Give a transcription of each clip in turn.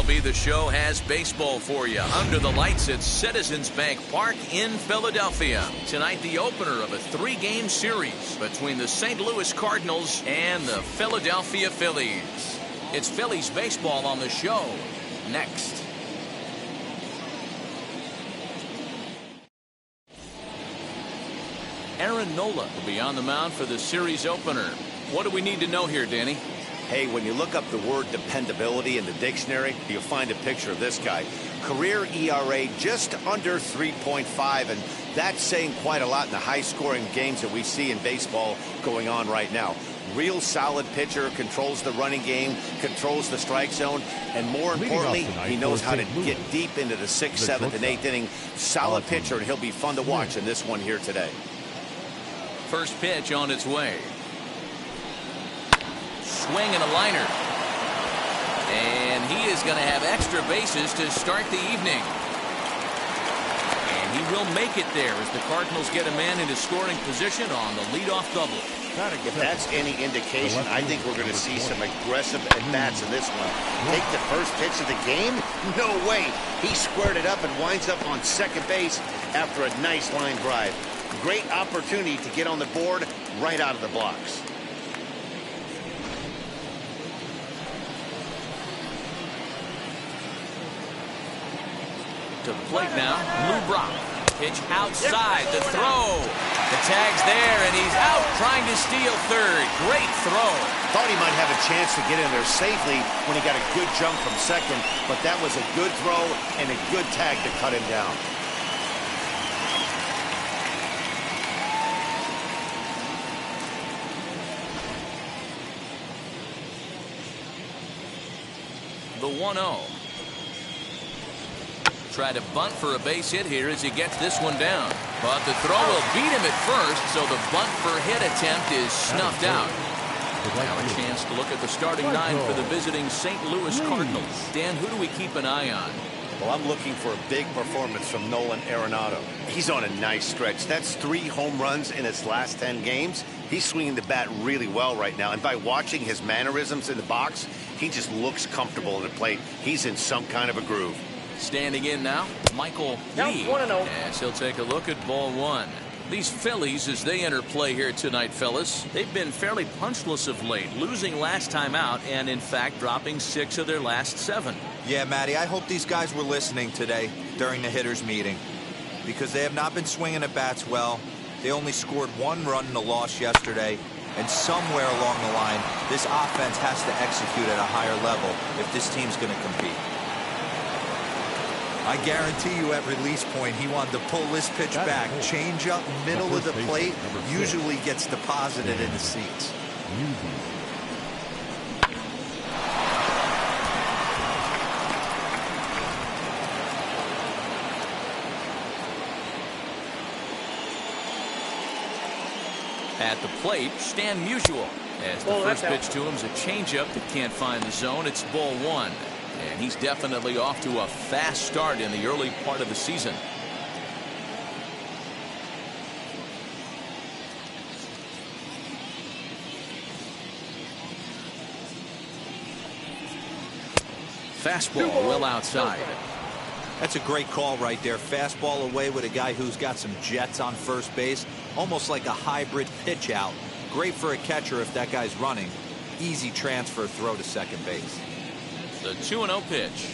MLB The Show has baseball for you under the lights at Citizens Bank Park in Philadelphia. Tonight, the opener of a 3-game series between the St. Louis Cardinals and the Philadelphia Phillies. It's Phillies baseball on the show next. Aaron Nola will be on the mound for the series opener. What do we need to know here, Danny? Hey, when you look up the word dependability in the dictionary, you'll find a picture of this guy. Career ERA just under 3.5, and that's saying quite a lot in the high-scoring games that we see in baseball going on right now. Real solid pitcher, controls the running game, controls the strike zone, and more importantly, he knows how to get deep into the 6th, 7th, and 8th inning. Solid pitcher, and he'll be fun to watch in this one here today. First pitch on its way. Swing and a liner. And he is going to have extra bases to start the evening. And he will make it there as the Cardinals get a man into scoring position on the leadoff double. If that's any indication, I think we're going to see some aggressive at-bats in this one. Take the first pitch of the game? No way. He squared it up and winds up on second base after a nice line drive. Great opportunity to get on the board right out of the blocks. To the plate now, Lou Brock. Pitch outside, the throw. The tag's there, and he's out trying to steal third. Great throw. Thought he might have a chance to get in there safely when he got a good jump from second, but that was a good throw and a good tag to cut him down. The 1-0. Try to bunt for a base hit here as he gets this one down. But the throw will beat him at first, so the bunt for hit attempt is snuffed out. Now a chance to look at the starting 9 for the visiting St. Louis Cardinals. Dan, who do we keep an eye on? Well, I'm looking for a big performance from Nolan Arenado. He's on a nice stretch. That's 3 home runs in his last 10 games. He's swinging the bat really well right now. And by watching his mannerisms in the box, he just looks comfortable in the plate. He's in some kind of a groove. Standing in now, Michael Lee. As he'll take a look at ball 1. These Phillies, as they enter play here tonight, fellas, they've been fairly punchless of late, losing last time out and, in fact, dropping 6 of their last 7. Yeah, Matty, I hope these guys were listening today during the hitters' meeting because they have not been swinging at bats well. They only scored 1 run in the loss yesterday, and somewhere along the line, this offense has to execute at a higher level if this team's going to compete. I guarantee you at release point, he wanted to pull this pitch back. Change up middle of the plate usually gets deposited in the seats. At the plate, Stan Musial. As the first pitch to him is a changeup that can't find the zone. It's ball 1. And he's definitely off to a fast start in the early part of the season. Fastball well outside. That's a great call right there. Fastball away with a guy who's got some jets on first base. Almost like a hybrid pitch out. Great for a catcher if that guy's running. Easy transfer throw to second base. The 2-0 pitch.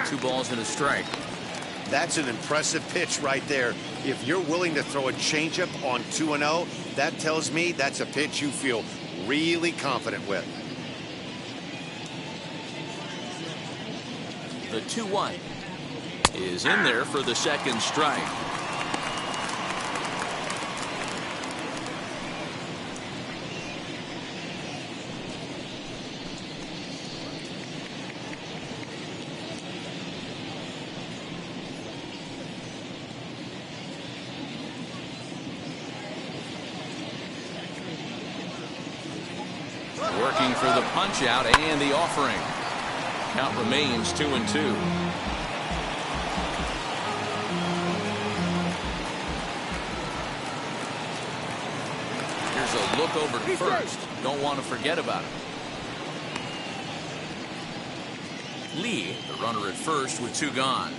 2 balls and a strike. That's an impressive pitch right there. If you're willing to throw a changeup on 2-0, that tells me that's a pitch you feel really confident with. The 2-1 is in there for the second strike. Working for the punch out and the offering. Count remains 2-2. Here's a look over to first. Don't want to forget about it. Lee, the runner at first with 2 gone.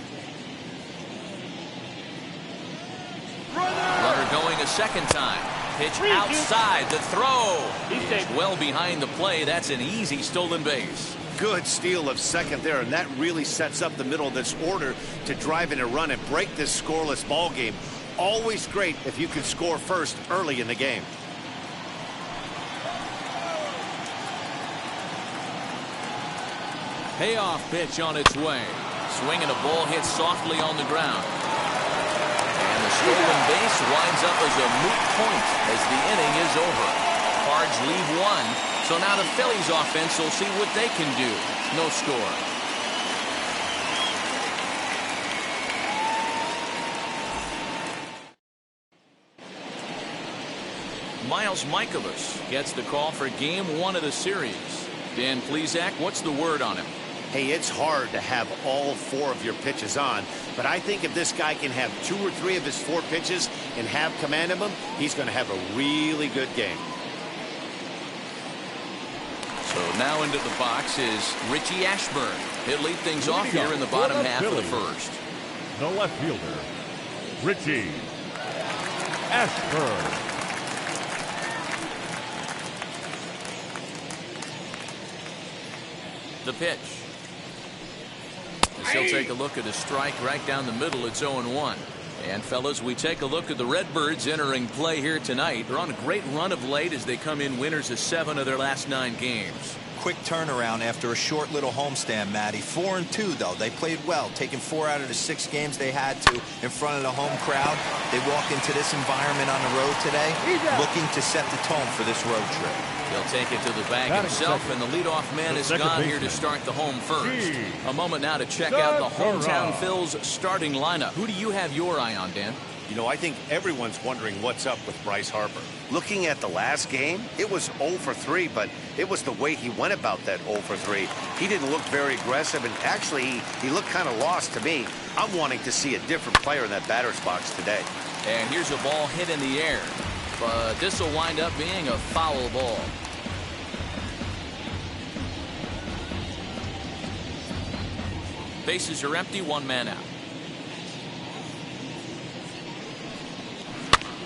Runner going a second time. Pitch outside. The throw is well behind the play. That's an easy stolen base. Good steal of second there, and that really sets up the middle of this order to drive in a run and break this scoreless ball game. Always great if you can score first early in the game. Payoff pitch on its way. Swinging a ball hit softly on the ground. And the stolen base winds up as a moot point as the inning is over. Cards leave 1. So now the Phillies offense will see what they can do. No score. Miles Michaelis gets the call for game 1 of the series. Dan Plesac, what's the word on him? Hey, it's hard to have all 4 of your pitches on, but I think if this guy can have 2 or 3 of his 4 pitches and have command of them, he's going to have a really good game. So now into the box is Richie Ashburn. He'll lead things off here in the bottom half of the first. The left fielder, Richie Ashburn. The pitch. As he'll take a look at a strike right down the middle. It's 0-1. And fellas, we take a look at the Redbirds entering play here tonight. They're on a great run of late as they come in winners of 7 of their last 9 games. Quick turnaround after a short little homestand, Matty. 4-2, though. They played well, taking 4 out of the 6 games they had to in front of the home crowd. They walk into this environment on the road today looking to set the tone for this road trip. He'll take it to the bag himself, and the leadoff man is gone here to start the home first. A moment now to check out the hometown Phil's starting lineup. Who do you have your eye on, Dan? You know, I think everyone's wondering what's up with Bryce Harper. Looking at the last game, it was 0 for 3, but it was the way he went about that 0 for 3. He didn't look very aggressive, and actually, he looked kind of lost to me. I'm wanting to see a different player in that batter's box today. And here's a ball hit in the air, but this will wind up being a foul ball. Bases are empty, 1 man out.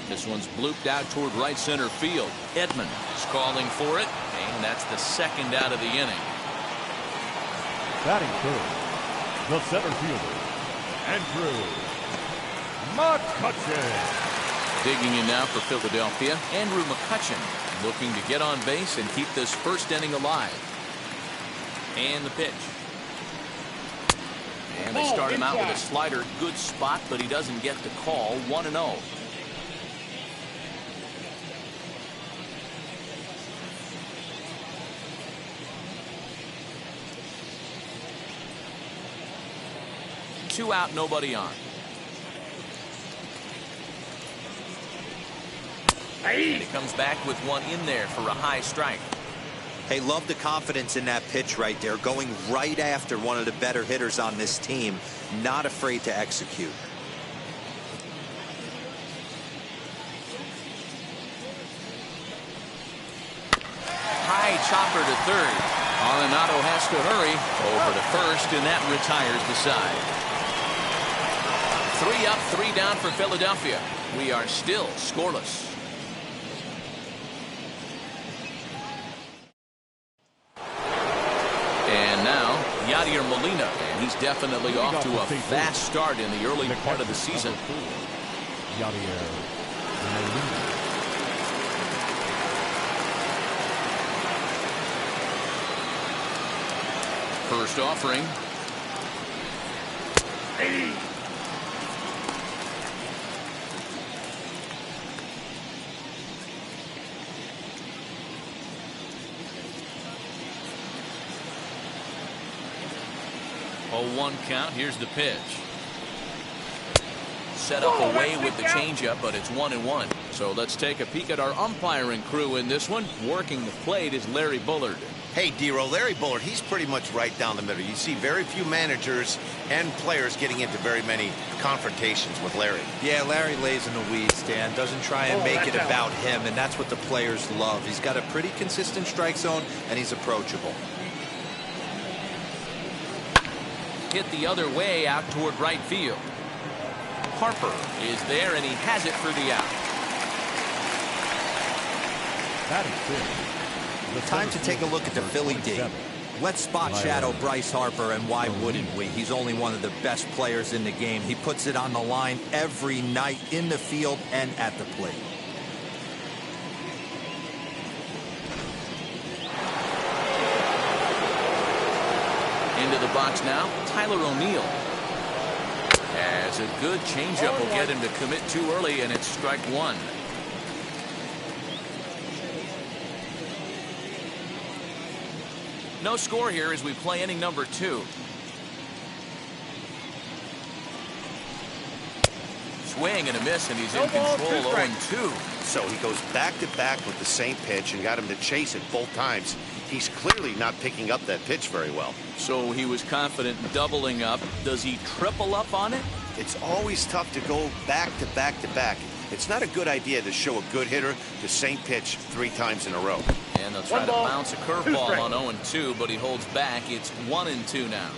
This one's blooped out toward right center field. Edman is calling for it, and that's the 2nd out of the inning. Batting third, the center fielder, Andrew McCutchen. Digging in now for Philadelphia, Andrew McCutchen looking to get on base and keep this first inning alive. And the pitch. And they start him out with a slider. Good spot, but he doesn't get the call. 1-0. Two out, nobody on. And he comes back with one in there for a high strike. Hey, love the confidence in that pitch right there, going right after one of the better hitters on this team, not afraid to execute. High chopper to third. Arenado has to hurry over to first, and that retires the side. 3 up, 3 down for Philadelphia. We are still scoreless. And now, Yadier Molina, and he's definitely off to a fast start in the early part of the season. Yadier Molina. First offering. Hey. A 1 count. Here's the pitch. Set up away with the changeup, but it's 1-1. So let's take a peek at our umpiring crew in this one. Working the plate is Larry Bullard. Hey, D-Row, Larry Bullard, he's pretty much right down the middle. You see very few managers and players getting into very many confrontations with Larry. Yeah, Larry lays in the weeds, Dan. Doesn't try and make it about him, and that's what the players love. He's got a pretty consistent strike zone, and he's approachable. hit the other way out toward right field. Harper is there, and he has it for the out. That is it. Time to take a look at the Philly D. Let's spot shadow Bryce Harper, and why wouldn't we? He's only one of the best players in the game. He puts it on the line every night in the field and at the plate. Into the box now, Tyler O'Neill. Has a good changeup, will get him to commit too early, and it's strike one. No score here as we play inning number 2. Swing and a miss, and he's in control. 0-2. So he goes back to back with the same pitch and got him to chase it both times. He's clearly not picking up that pitch very well. So he was confident doubling up. Does he triple up on it? It's always tough to go back to back to back. It's not a good idea to show a good hitter the same pitch 3 times in a row. And they'll try to bounce a curveball on 0-2, but he holds back. It's 1-2 now.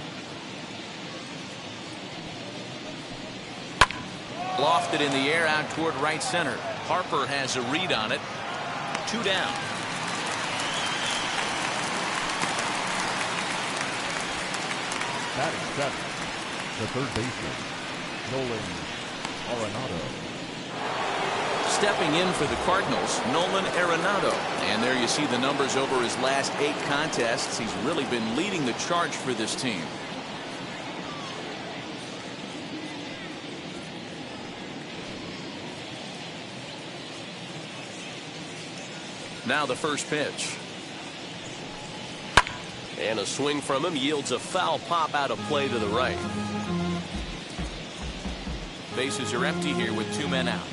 Lofted in the air out toward right center. Harper has a read on it. 2 down. Batting 7, the third baseman, Nolan Arenado. Stepping in for the Cardinals, Nolan Arenado. And there you see the numbers over his last 8 contests. He's really been leading the charge for this team. Now the first pitch. And a swing from him yields a foul pop out of play to the right. Bases are empty here with 2 men out.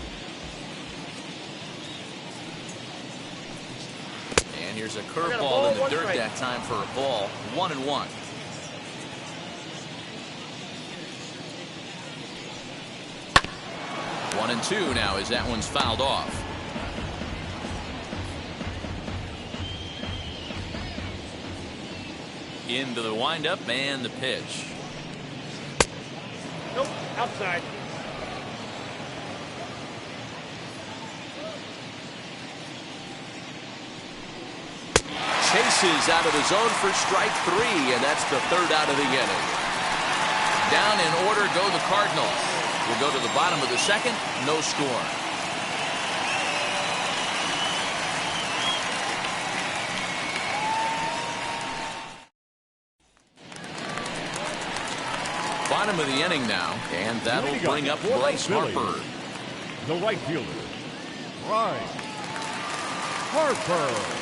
And here's a curveball in the dirt that time for a ball. 1-1. One and two now as that one's fouled off. Into the windup and the pitch. Nope, outside. Chases out of the zone for strike 3, and that's the 3rd out of the inning. Down in order go the Cardinals. We'll go to the bottom of the 2nd, no score. Bottom of the inning now, and that'll bring up Bryce Harper. The right fielder, Bryce Harper.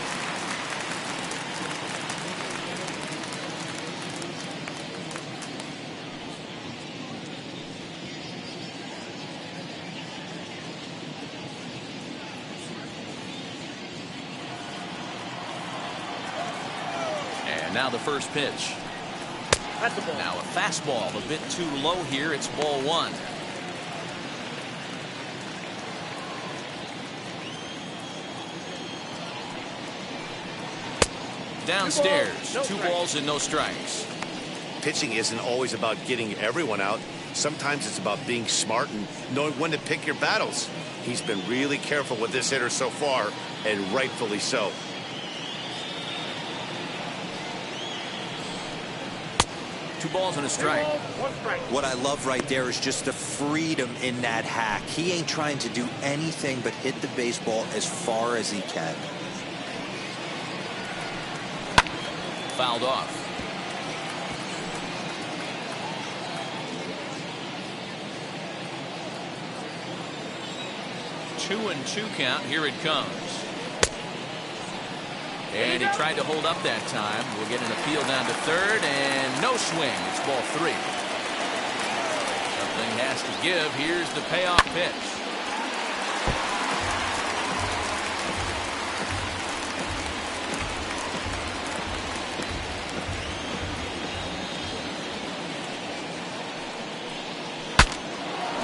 And now the first pitch. Now a fastball a bit too low here. It's ball 1. Downstairs, 2 balls and no strikes. Pitching isn't always about getting everyone out. Sometimes it's about being smart and knowing when to pick your battles. He's been really careful with this hitter so far, and rightfully so. Two balls and a strike. What I love right there is just the freedom in that hack. He ain't trying to do anything but hit the baseball as far as he can. Fouled off. Two and two count. Here it comes. And he tried to hold up that time. We'll get an appeal down to 3rd, and no swing. It's ball 3. Something has to give. Here's the payoff pitch.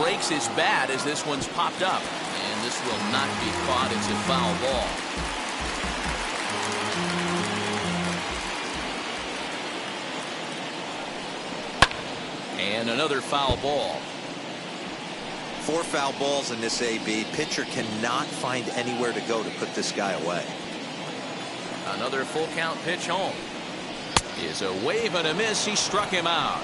Breaks his bat as this one's popped up. And this will not be caught. It's a foul ball. And another foul ball. 4 foul balls in this AB. Pitcher cannot find anywhere to go to put this guy away. Another full count pitch home. Is a wave and a miss. He struck him out.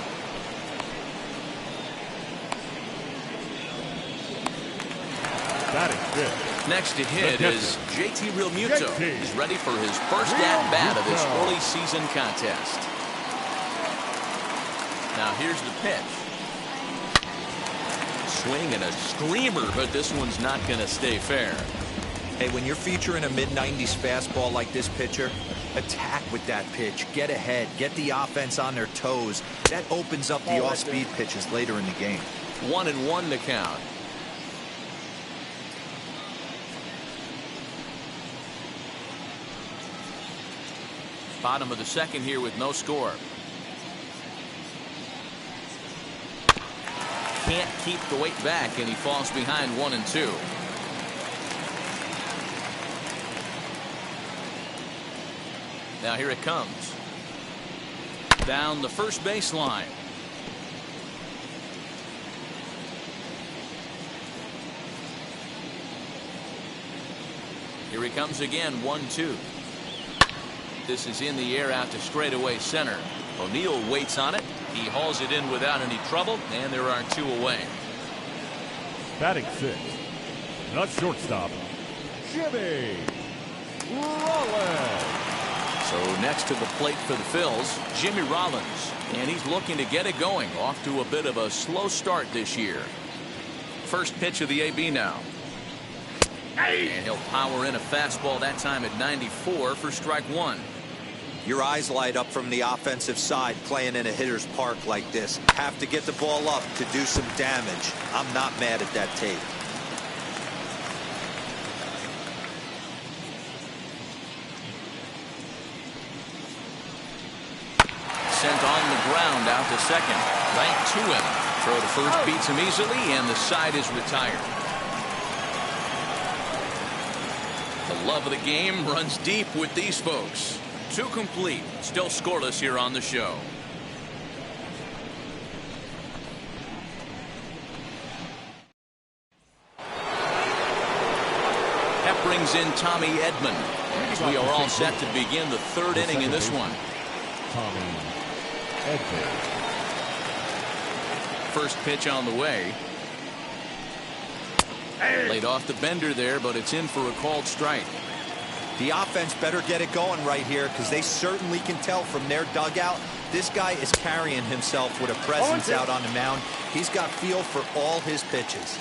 Batting fifth. Next to hit is JT Realmuto. He's ready for his first at-bat of this early season contest. Now here's the pitch. Swing and a screamer, but this one's not going to stay fair. Hey, when you're featuring a mid-90s fastball like this pitcher, attack with that pitch. Get ahead. Get the offense on their toes. That opens up the off-speed pitches later in the game. 1-1 to count. Bottom of the second here with no score. Can't keep the weight back, and he falls behind 1-2. Now here it comes. Down the first baseline. Here he comes again, 1-2. This is in the air out to straightaway center. O'Neill waits on it. He hauls it in without any trouble, and there are 2 away. Batting sixth. The shortstop, Jimmy Rollins. So next to the plate for the Phils, Jimmy Rollins. And he's looking to get it going. Off to a bit of a slow start this year. First pitch of the AB now. And he'll power in a fastball, that time at 94 for strike 1. Your eyes light up from the offensive side playing in a hitter's park like this. Have to get the ball up to do some damage. I'm not mad at that tape. Sent on the ground out to second. Right to him. Throw to first beats him easily, and the side is retired. The love of the game runs deep with these folks. 2 complete. Still scoreless here on the show. That brings in Tommy Edman. As we are all set to begin the 3rd inning in this one. Tommy Edman. First pitch on the way. Laid off the bender there, but it's in for a called strike. The offense better get it going right here, because they certainly can tell from their dugout this guy is carrying himself with a presence out on the mound. He's got feel for all his pitches.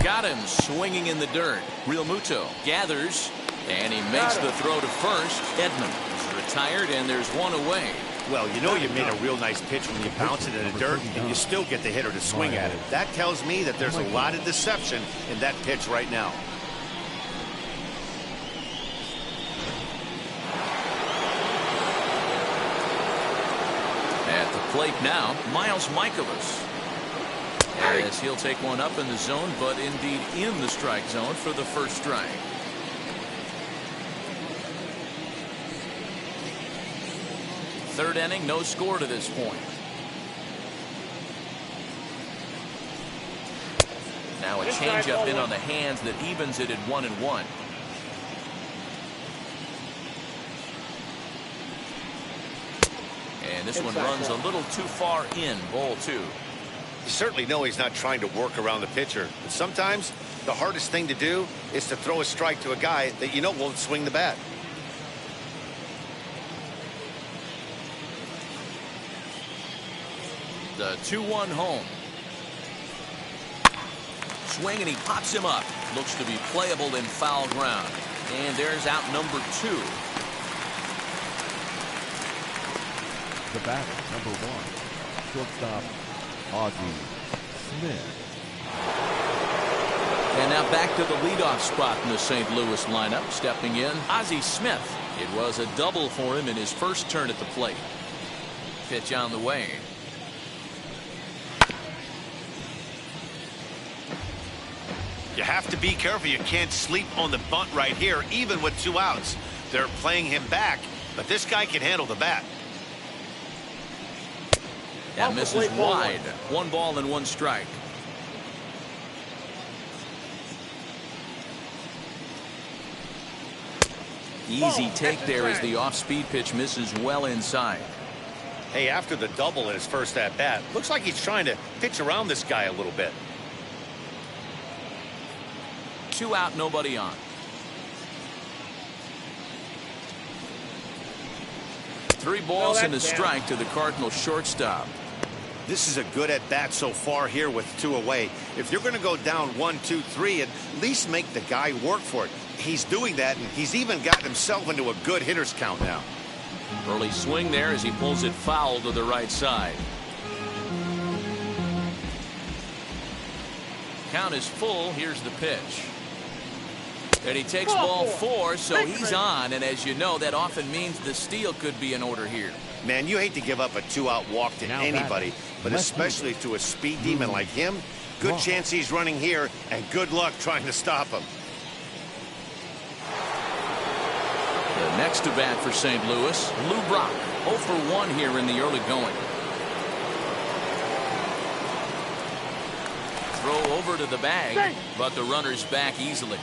Got him swinging in the dirt. Realmuto gathers, and he makes the throw to first. Edman is retired, and there's 1 away. Well, you know you made a real nice pitch when you bounce it in the dirt and you still get the hitter to swing at it. That tells me that there's a lot of deception in that pitch right now. At the plate now, Miles Michaelis. As he'll take one up in the zone, but indeed in the strike zone for the first strike. Third inning, no score to this point. Now a changeup in on the hands that evens it at 1-1. And this one runs a little too far in, ball 2. You certainly know he's not trying to work around the pitcher. But sometimes the hardest thing to do is to throw a strike to a guy that you know won't swing the bat. The 2-1 home. Swing, and he pops him up. Looks to be playable in foul ground. And there's out number 2. The batter, number 1, shortstop, Ozzie Smith. And now back to the leadoff spot in the St. Louis lineup. Stepping in, Ozzie Smith. It was a double for him in his first turn at the plate. Pitch on the way. You have to be careful. You can't sleep on the bunt right here, even with 2 outs. They're playing him back, but this guy can handle the bat. That misses wide. 1 ball and 1 strike. Easy take there as the off-speed pitch misses well inside. Hey, after the double in his first at-bat, looks like he's trying to pitch around this guy a little bit. 2 out, nobody on. 3 balls and a strike to the Cardinals shortstop. This is a good at-bat so far here with 2 away. If you're going to go down 1, 2, 3, at least make the guy work for it. He's doing that, and he's even gotten himself into a good hitter's count now. Early swing there as he pulls it foul to the right side. Count is full. Here's the pitch. And he takes ball 4, so he's on. And as you know, that often means the steal could be in order here. Man, you hate to give up a 2-out walk to anybody, but especially to a speed demon like him. Good chance he's running here, and good luck trying to stop him. The next to bat for St. Louis, Lou Brock. 0 for 1 here in the early going. Throw over to the bag, but the runner's back easily.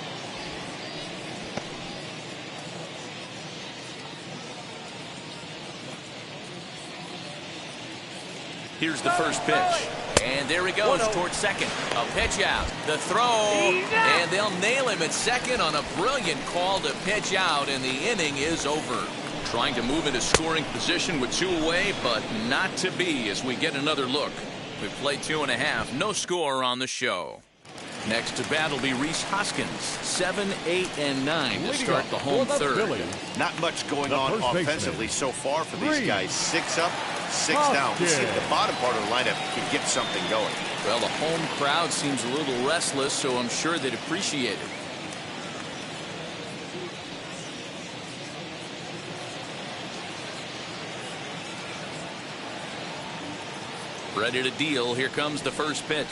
Here's the first pitch. And there he goes towards second. A pitch out. The throw. And they'll nail him at second on a brilliant call to pitch out. And the inning is over. Trying to move into scoring position with 2 away, but not to be as we get another look. We play 2.5. No score on the show. Next to bat will be Rhys Hoskins. 7, 8, and 9 to start the home third. Not much going on offensively so far for these guys. 6 up, 6 down. We'll see if the bottom part of the lineup can get something going. Well, the home crowd seems a little restless, so I'm sure they'd appreciate it. Ready to deal. Here comes the first pitch.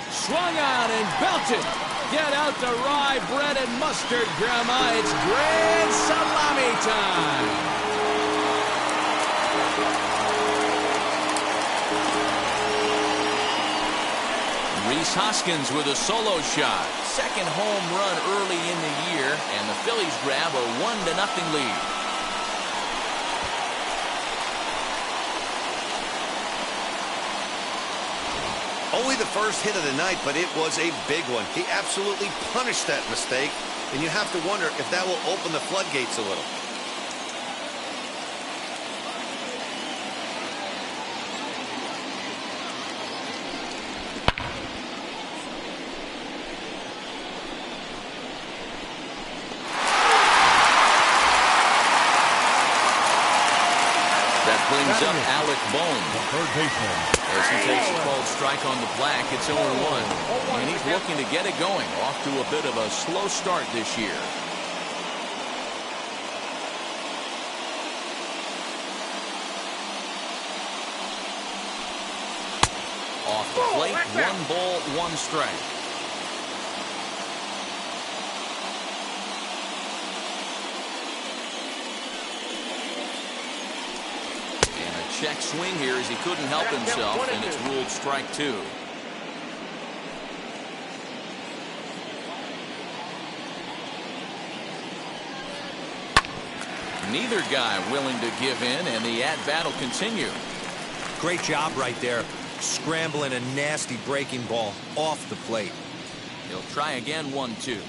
Swung on and belted. Get out the rye bread and mustard, Grandma. It's grand salami time. Rhys Hoskins with a solo shot. Second home run early in the year, and the Phillies grab a 1-0 lead. Only the first hit of the night, but it was a big one. He absolutely punished that mistake, and you have to wonder if that will open the floodgates a little. That brings up Alec Bohm. The third baseman. As he takes a called strike on the black, it's 0-1. And he's looking to get it going. Off to a bit of a slow start this year. Off the plate, 1 ball, 1 strike. Check swing here as he couldn't help himself, and it's ruled strike 2. Neither guy willing to give in, and the at-bat will continue. Great job right there. Scrambling a nasty breaking ball off the plate. He'll try again, 1-2.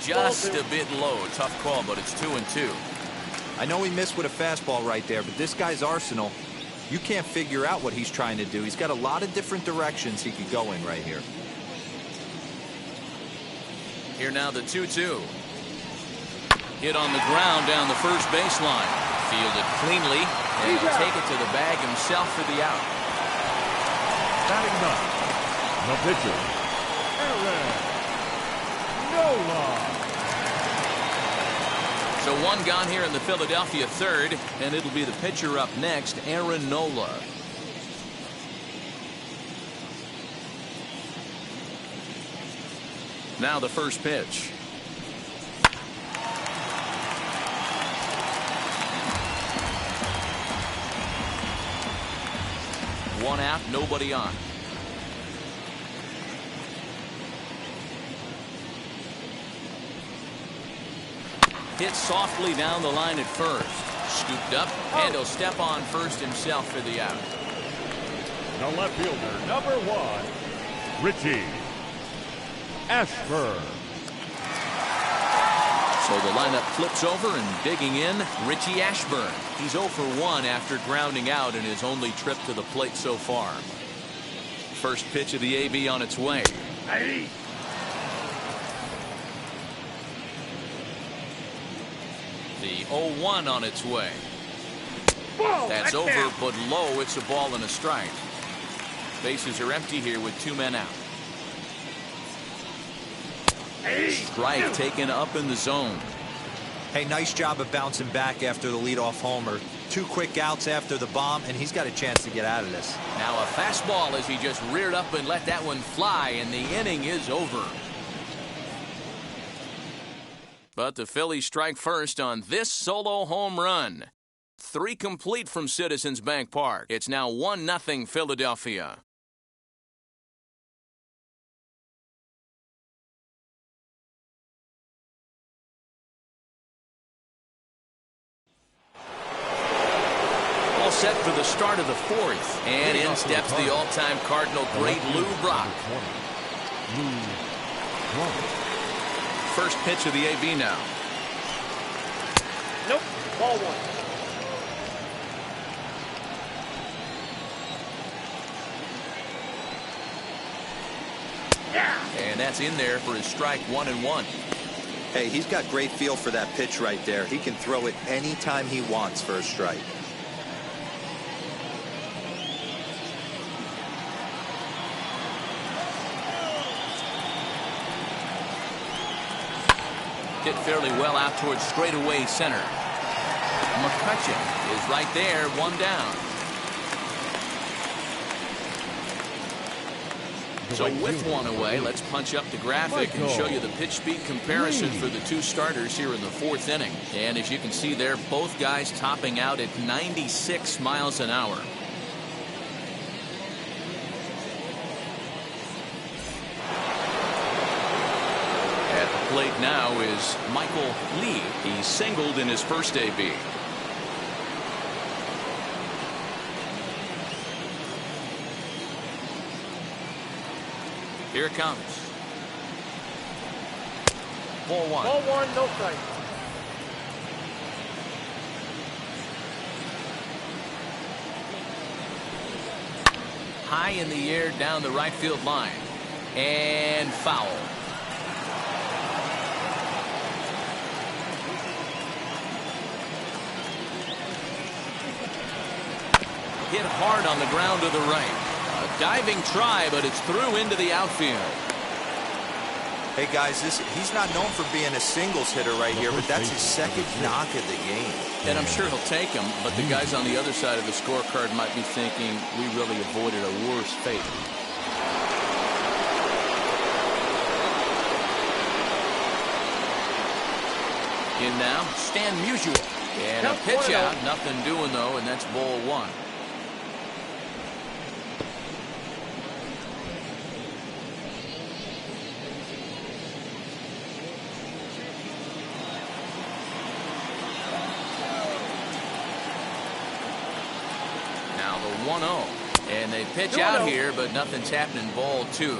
Just a bit low. Tough call, but it's 2-2. I know he missed with a fastball right there, but this guy's arsenal, you can't figure out what he's trying to do. He's got a lot of different directions he could go in right here. Here now the 2-2. Hit on the ground down the first baseline. Fielded cleanly, and he'll take it to the bag himself for the out. Batting ninth, the pitcher, Aaron Nola. So 1 gone here in the Philadelphia third, and it'll be the pitcher up next, Aaron Nola. Now the first pitch. 1 out, nobody on. Hit softly down the line at first. Scooped up, and he'll step on first himself for the out. The left fielder, number 1, Richie Ashburn. So the lineup flips over, and digging in, Richie Ashburn. He's 0 for 1 after grounding out in his only trip to the plate so far. First pitch of the AB on its way. The 0-1 on its way. That's over, but low. It's a ball and a strike. Bases are empty here with 2 men out. Strike taken up in the zone. Hey, nice job of bouncing back after the leadoff homer. 2 quick outs after the bomb, and he's got a chance to get out of this. Now a fastball as he just reared up and let that one fly, and the inning is over. But the Phillies strike first on this solo home run. 3 complete from Citizens Bank Park. It's now 1-0 Philadelphia. All set for the start of the 4th. And in steps the all-time Cardinal great Lou Brock. First pitch of the AB now. Nope. Ball 1. And that's in there for his strike 1-1. Hey, he's got great feel for that pitch right there. He can throw it anytime he wants for a strike. Hit fairly well out towards straightaway center. McCutcheon is right there, 1 down. So with 1 away, let's punch up the graphic and show you the pitch speed comparison for the 2 starters here in the 4th inning. And as you can see there, both guys topping out at 96 miles an hour. At the plate now is Michael Lee. He singled in his first AB. Here it comes. Ball 1. Ball 1, no strike. High in the air down the right field line. And foul. Hit hard on the ground to the right. A diving try, but it's through into the outfield. Hey, guys, he's not known for being a singles hitter right here, but that's his 2nd knock of the game. And I'm sure he'll take him, but the guys on the other side of the scorecard might be thinking we really avoided a worse fate. In now, Stan Musial. And a pitch out, nothing doing though, and that's ball 1. Now the 1-0. And they pitch out here, but nothing's happening. Ball 2.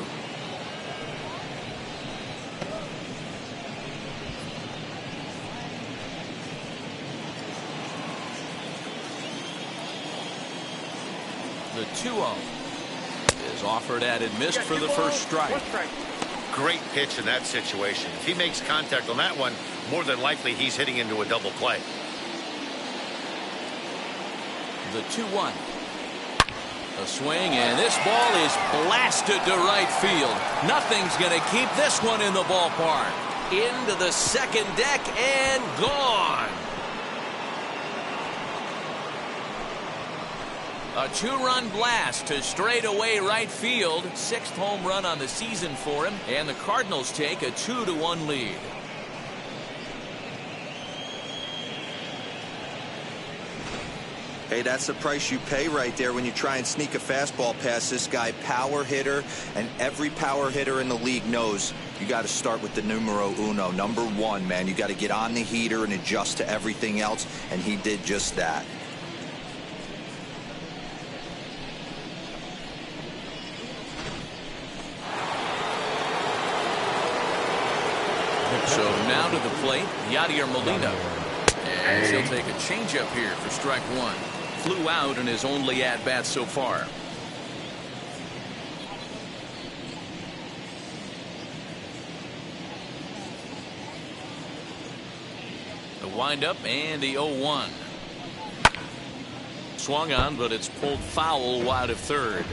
The 2-0 is offered at and missed for the first strike. Great pitch in that situation. If he makes contact on that one, more than likely he's hitting into a double play. The 2-1. A swing, and this ball is blasted to right field. Nothing's going to keep this one in the ballpark. Into the second deck and gone. A 2-run blast to straightaway right field. 6th home run on the season for him, and the Cardinals take a 2-1 lead. Hey, that's the price you pay right there when you try and sneak a fastball past this guy. Power hitter, and every power hitter in the league knows you got to start with the numero uno, number one, man. You got to get on the heater and adjust to everything else, and he did just that. So now to the plate, Yadier Molina. And he'll take a changeup here for strike one. Flew out in his only at-bat so far. The windup and the 0-1. Swung on, but it's pulled foul wide of third.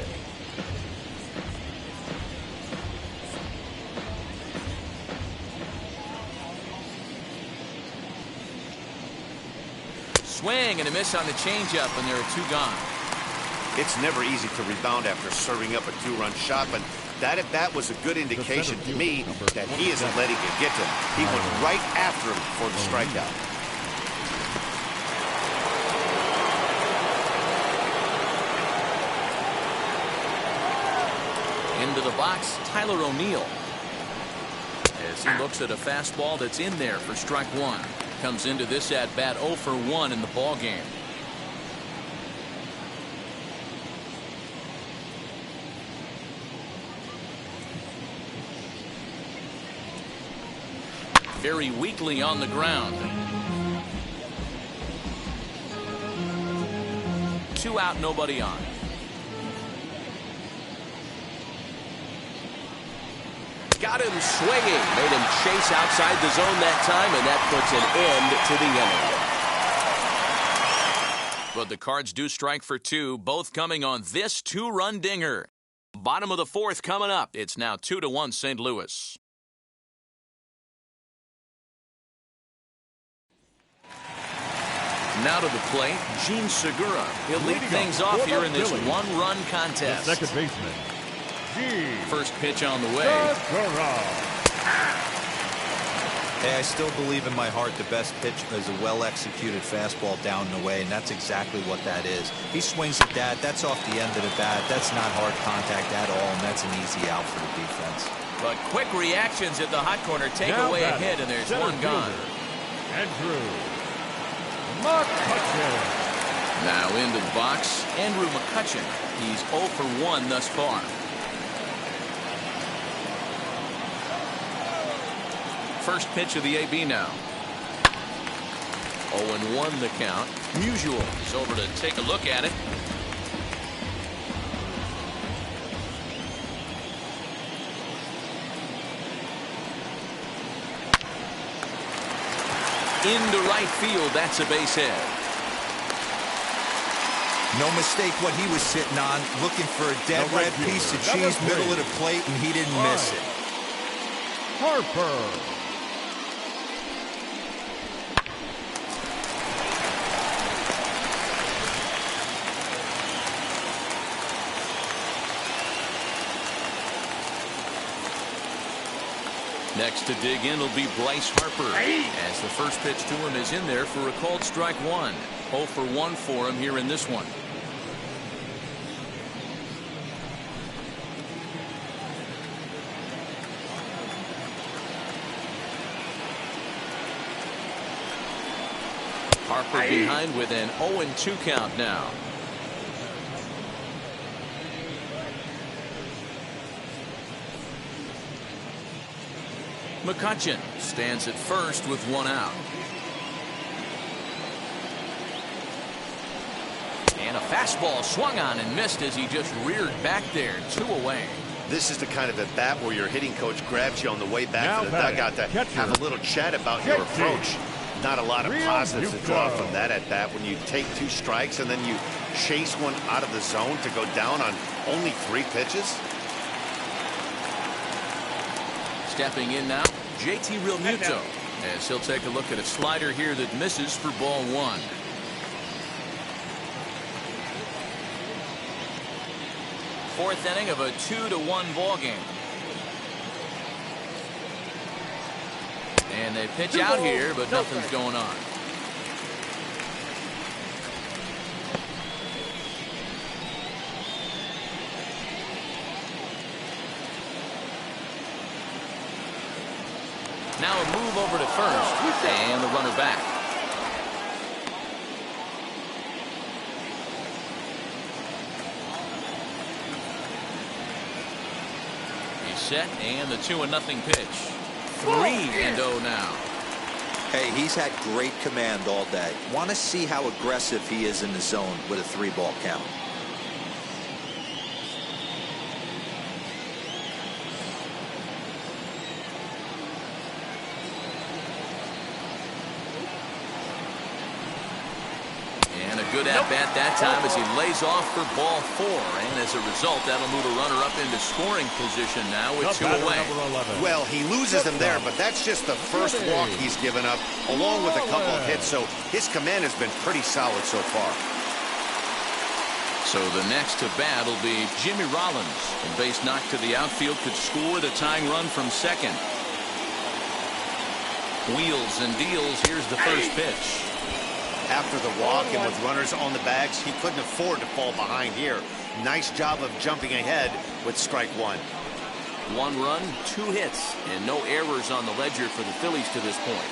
Swing and a miss on the changeup, and there are two gone. It's never easy to rebound after serving up a two-run shot, but that at bat was a good indication to me that he isn't letting it get to him. He went right after him for the strikeout. Into the box, Tyler O'Neill. As he looks at a fastball that's in there for strike one. Comes into this at bat 0 for 1 in the ball game. Very weakly on the ground. 2 out, nobody on. Got him swinging, made him chase outside the zone that time, and that puts an end to the inning. But the Cards do strike for 2, both coming on this 2-run dinger. Bottom of the 4th coming up. It's now 2-1 St. Louis. Now to the plate, Gene Segura. He'll lead things off here in this 1-run contest. The second baseman. First pitch on the way. Hey, I still believe in my heart the best pitch is a well-executed fastball down and away, and that's exactly what that is. He swings at that. That's off the end of the bat. That's not hard contact at all, and that's an easy out for the defense. But quick reactions at the hot corner take away a hit, and there's one gone. Andrew McCutchen. Now into the box, Andrew McCutchen. He's 0 for 1 thus far. First pitch of the AB now. 0-1 the count. Musial is over to take a look at it. Into right field, that's a base hit. No mistake what he was sitting on, looking for a dead red piece of cheese, middle of the plate, and he didn't miss it. Harper. Next to dig in will be Bryce Harper, as the first pitch to him is in there for a called strike one. 0 for 1 for him here in this one. Harper behind with an 0-2 count now. McCutchen stands at first with 1 out. And a fastball swung on and missed as he just reared back there. 2 away. This is the kind of at bat where your hitting coach grabs you on the way back to the dugout to have a little chat about your approach. Not a lot of positives to draw from that at bat when you take 2 strikes and then you chase one out of the zone to go down on only 3 pitches. Stepping in now, JT Realmuto, as he'll take a look at a slider here that misses for ball 1. Fourth inning of a 2-1 ball game. And they pitch out here, but nothing's going on. Now a move over to first, and the runner back. He's set, and the 2-0 pitch. 3-0 now. Hey, he's had great command all day. Want to see how aggressive he is in the zone with a 3-ball count. And a good at-bat that time as he lays off for ball 4. And as a result, that'll move a runner up into scoring position now with 2 away. Well, he loses them there, but that's just the first walk he's given up, along with a couple of hits, so his command has been pretty solid so far. So the next to bat will be Jimmy Rollins. A base knock to the outfield could score the tying run from second. Wheels and deals. Here's the first pitch. After the walk and with runners on the bags, he couldn't afford to fall behind here. Nice job of jumping ahead with strike 1. 1 run, 2 hits, and no errors on the ledger for the Phillies to this point.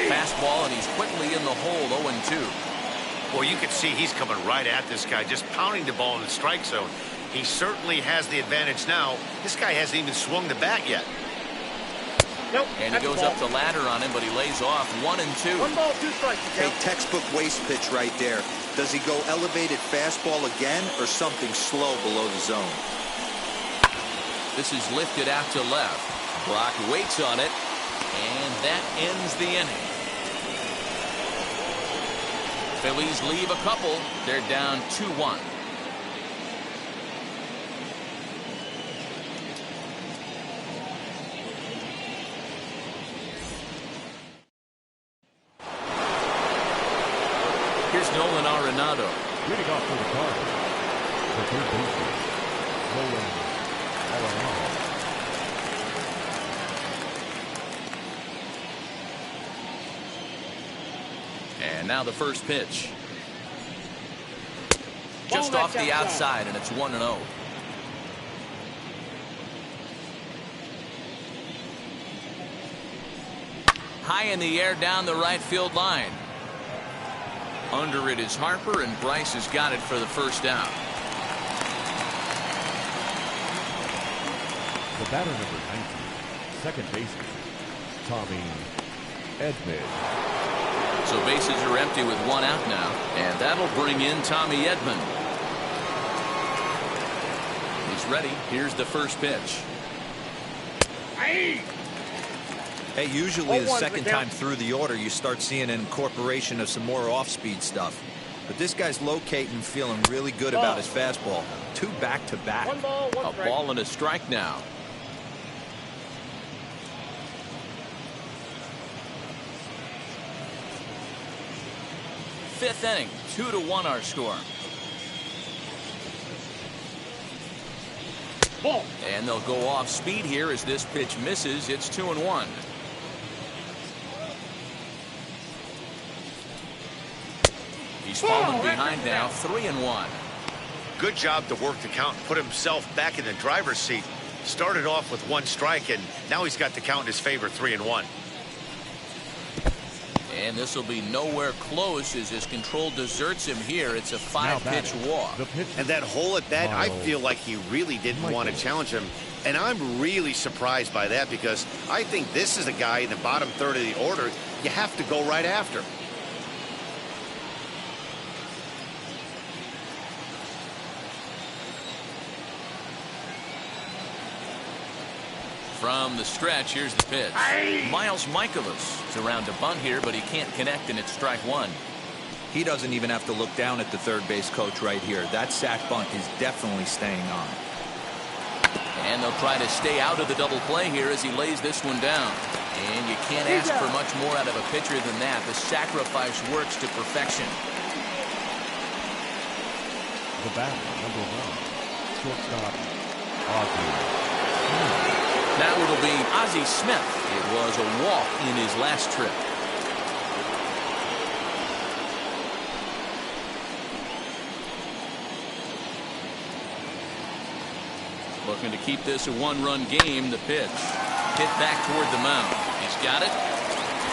Fastball, and he's quickly in the hole, 0-2. Well, you can see he's coming right at this guy, just pounding the ball in the strike zone. He certainly has the advantage now. This guy hasn't even swung the bat yet. Nope, and he goes up the ladder on him, but he lays off 1-2. 1 ball, 2 strikes. Hey, textbook waste pitch right there. Does he go elevated fastball again or something slow below the zone? This is lifted out to left. Brock waits on it, and that ends the inning. Phillies leave a couple. They're down 2-1. Here's Nolan Arenado. Leading off for the Cardinals, the third baseman, Nolan Arenado. And now the first pitch. Just off the outside, and it's 1-0. High in the air down the right field line. Under it is Harper, and Bryce has got it for the first out. The batter number 19, second baseman, Tommy Edman. So bases are empty with 1 out now, and that'll bring in Tommy Edman. He's ready. Here's the first pitch. Hey, usually the second time through the order, you start seeing an incorporation of some more off-speed stuff. But this guy's locating, feeling really good about his fastball. 2 back-to-back. 1 ball, 1 A strike. ball and a strike now. Fifth inning, 2-1 our score. Ball. And they'll go off speed here as this pitch misses. It's 2-1. He's fallen behind now, 3-1. Good job to work the count and put himself back in the driver's seat. Started off with 1 strike, and now he's got the count in his favor, 3-1. And this will be nowhere close as his control deserts him here. It's a 5-pitch walk. And that hole at bat, I feel like he really didn't want to challenge him. And I'm really surprised by that because I think this is a guy in the bottom third of the order you have to go right after. From the stretch, here's the pitch. Miles Michaelis is around to bunt here, but he can't connect, and it's strike 1. He doesn't even have to look down at the third base coach right here. That sac bunt is definitely staying on. And they'll try to stay out of the double play here as he lays this one down. And you can't ask for much more out of a pitcher than that. The sacrifice works to perfection. The batter, number 1, shortstop, Ozzie. Now it'll be Ozzie Smith. It was a walk in his last trip. Looking to keep this a one-run game. The pitch. Hit back toward the mound. He's got it.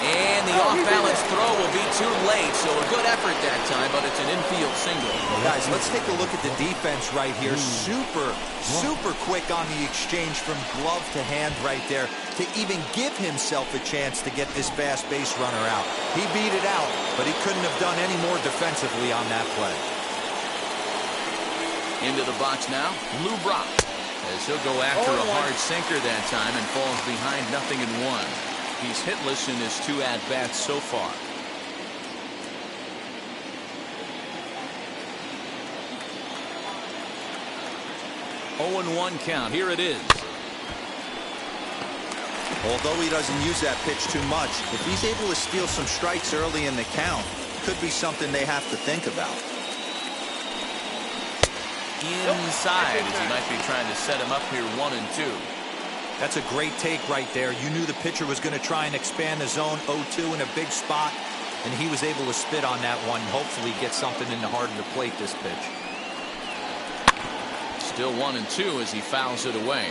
And the off-balance throw will be too late. So a good effort that time, but it's an infield single. Guys, let's take a look at the defense right here. Super quick on the exchange from glove to hand right there to even give himself a chance to get this fast base runner out. He beat it out, but he couldn't have done any more defensively on that play. Into the box now, Lou Brock. As he'll go after a hard sinker that time and falls behind 0-1. He's hitless in his 2 at-bats so far. Oh, 1 count. Here it is. Although he doesn't use that pitch too much, if he's able to steal some strikes early in the count, could be something they have to think about. Inside as he might be trying to set him up here 1-2. That's a great take right there. You knew the pitcher was going to try and expand the zone 0-2 in a big spot, and he was able to spit on that one. Hopefully get something in the heart of the plate this pitch. Still 1-2 as he fouls it away.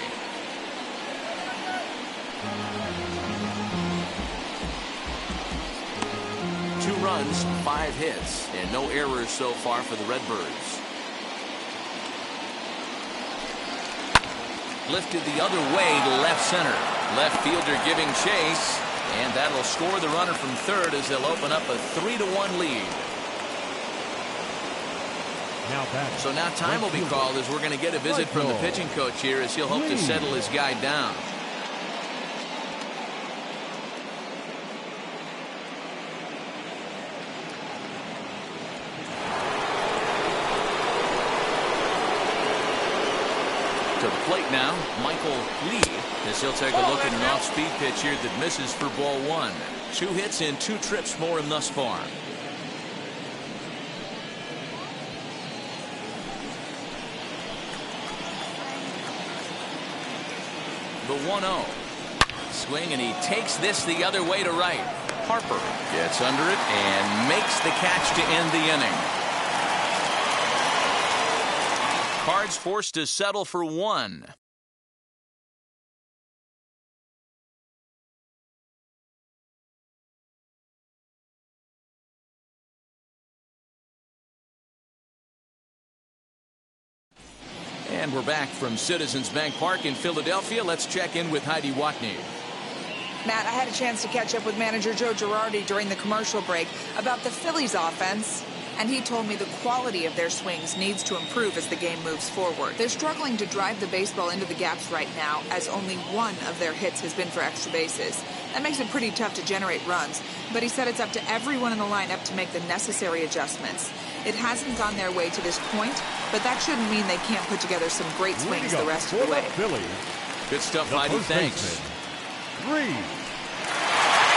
Two runs, 5 hits, and no errors so far for the Redbirds. Lifted the other way to left center. Left fielder giving chase, and that'll score the runner from third as they'll open up a 3-1 lead. So now time will be called as we're going to get a visit from the pitching coach here as he'll hope to settle his guy down. To the plate now, Michael Lee, as he'll take a look at an off-speed pitch here that misses for ball 1. 2 hits and 2 trips for him thus far. The 1-0. Swing, and he takes this the other way to right. Harper gets under it and makes the catch to end the inning. Cards forced to settle for 1. And we're back from Citizens Bank Park in Philadelphia. Let's check in with Heidi Watney. Matt, I had a chance to catch up with manager Joe Girardi during the commercial break about the Phillies offense. And he told me the quality of their swings needs to improve as the game moves forward. They're struggling to drive the baseball into the gaps right now, as only 1 of their hits has been for extra bases. That makes it pretty tough to generate runs, but he said it's up to everyone in the lineup to make the necessary adjustments. It hasn't gone their way to this point, but that shouldn't mean they can't put together some great swings the rest of the way. Good stuff, Heidi. Thanks. Reed.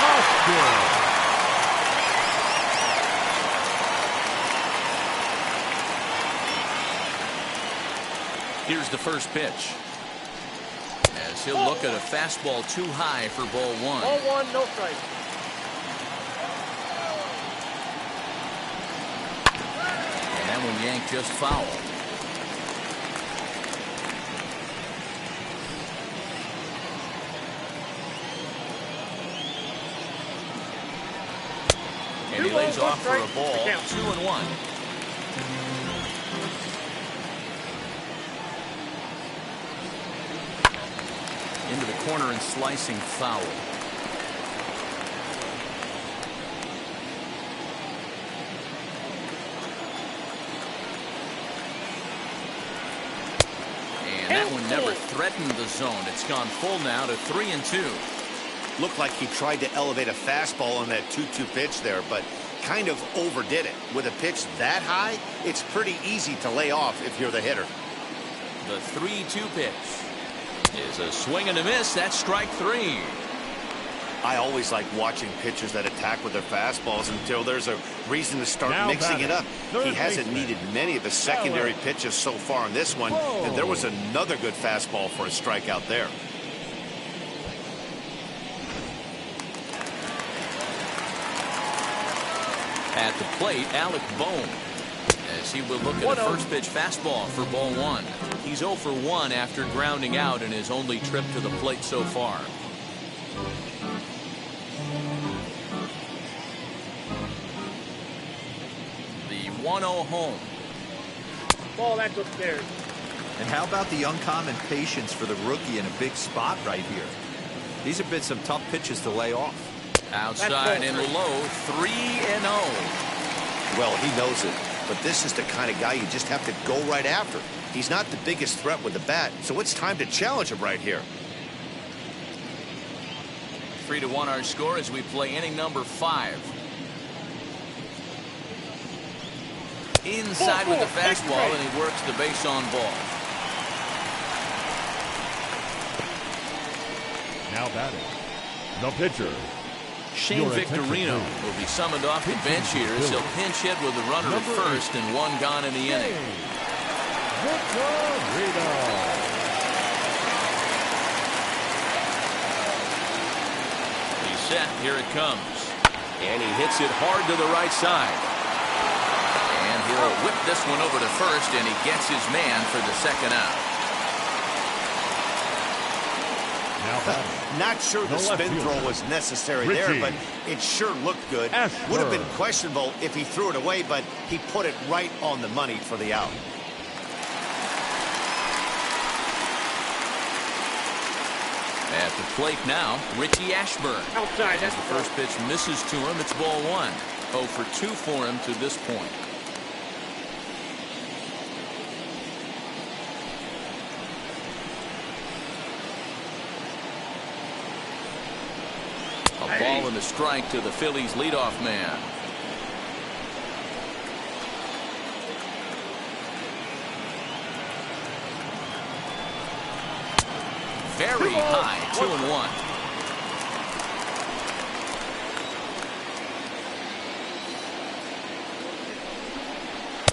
Oscar. Here's the first pitch. As he'll look at a fastball too high for ball 1. Ball 1, no strike. And that one yanked just foul. And he lays off for a ball. 2-1. Into the corner and slicing foul. And that one never threatened the zone. It's gone full now to 3-2. Looked like he tried to elevate a fastball on that 2-2 pitch there, but kind of overdid it. With a pitch that high, it's pretty easy to lay off if you're the hitter. The 3-2 pitch is a swing and a miss. That's strike 3. I always like watching pitchers that attack with their fastballs until there's a reason to start mixing it up. He hasn't needed many of the secondary pitches so far in this one, and there was another good fastball for a strikeout there. At the plate, Alec Bohm, as he will look at a first pitch fastball for ball one. He's 0 for 1 after grounding out in his only trip to the plate so far. The 1-0 home. Ball, that's upstairs. And how about the uncommon patience for the rookie in a big spot right here? These have been some tough pitches to lay off. Outside and low, 3-0. Well, he knows it, but this is the kind of guy you just have to go right after. He's not the biggest threat with the bat, so it's time to challenge him right here. 3-1 our score as we play inning number 5. Inside with the fastball, and he works the base on ball. Now batting, the pitcher. Shane Victorino will be summoned off the bench here as he'll pinch hit with a runner at first and 1 gone in the inning. Victorino. He's set. Here it comes. And he hits it hard to the right side. And he'll whip this one over to first, and he gets his man for the second out. Not sure the spin throw was necessary there, but it sure looked good. Would have been questionable if he threw it away, but he put it right on the money for the out. At the plate now, Richie Ashburn. Outside, As the first pitch misses to him, it's ball 1. 0 for 2 for him to this point. A ball and a strike to the Phillies leadoff man. Very high, 2-1.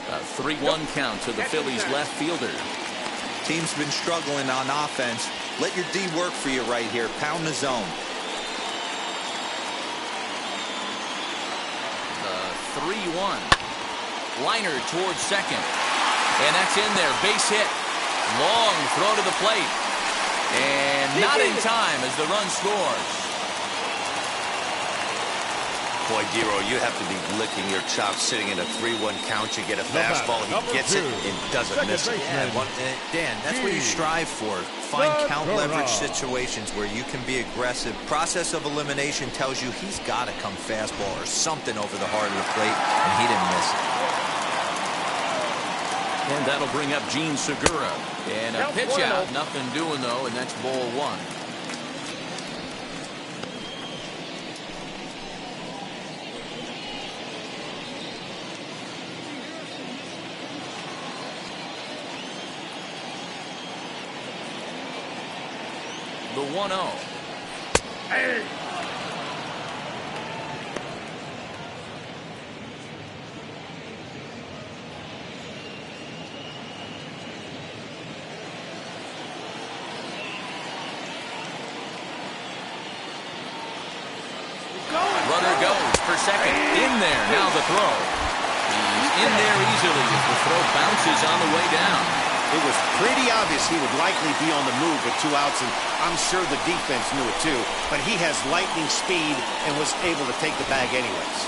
A 3-1 count to the Phillies left fielder. Team's been struggling on offense. Let your D work for you right here. Pound the zone. 3-1. Liner towards second. And that's in there. Base hit. Long throw to the plate. And not in time as the run scores. Boy, Dero, you have to be licking your chops sitting in a 3-1 count. You get a fastball, and he gets it and doesn't miss it. Yeah, Dan, that's what you strive for. Find count leverage situations where you can be aggressive. Process of elimination tells you he's got to come fastball or something over the heart of the plate, and he didn't miss it. And that'll bring up Gene Segura. And a pitch out. Nothing doing, though, and that's ball 1. The 1-0. Hey. Runner goes for second. In there. Now the throw. He's in there easily as the throw bounces on the way down. It was pretty obvious he would likely be on the move with 2 outs, and I'm sure the defense knew it too. But he has lightning speed and was able to take the bag anyways.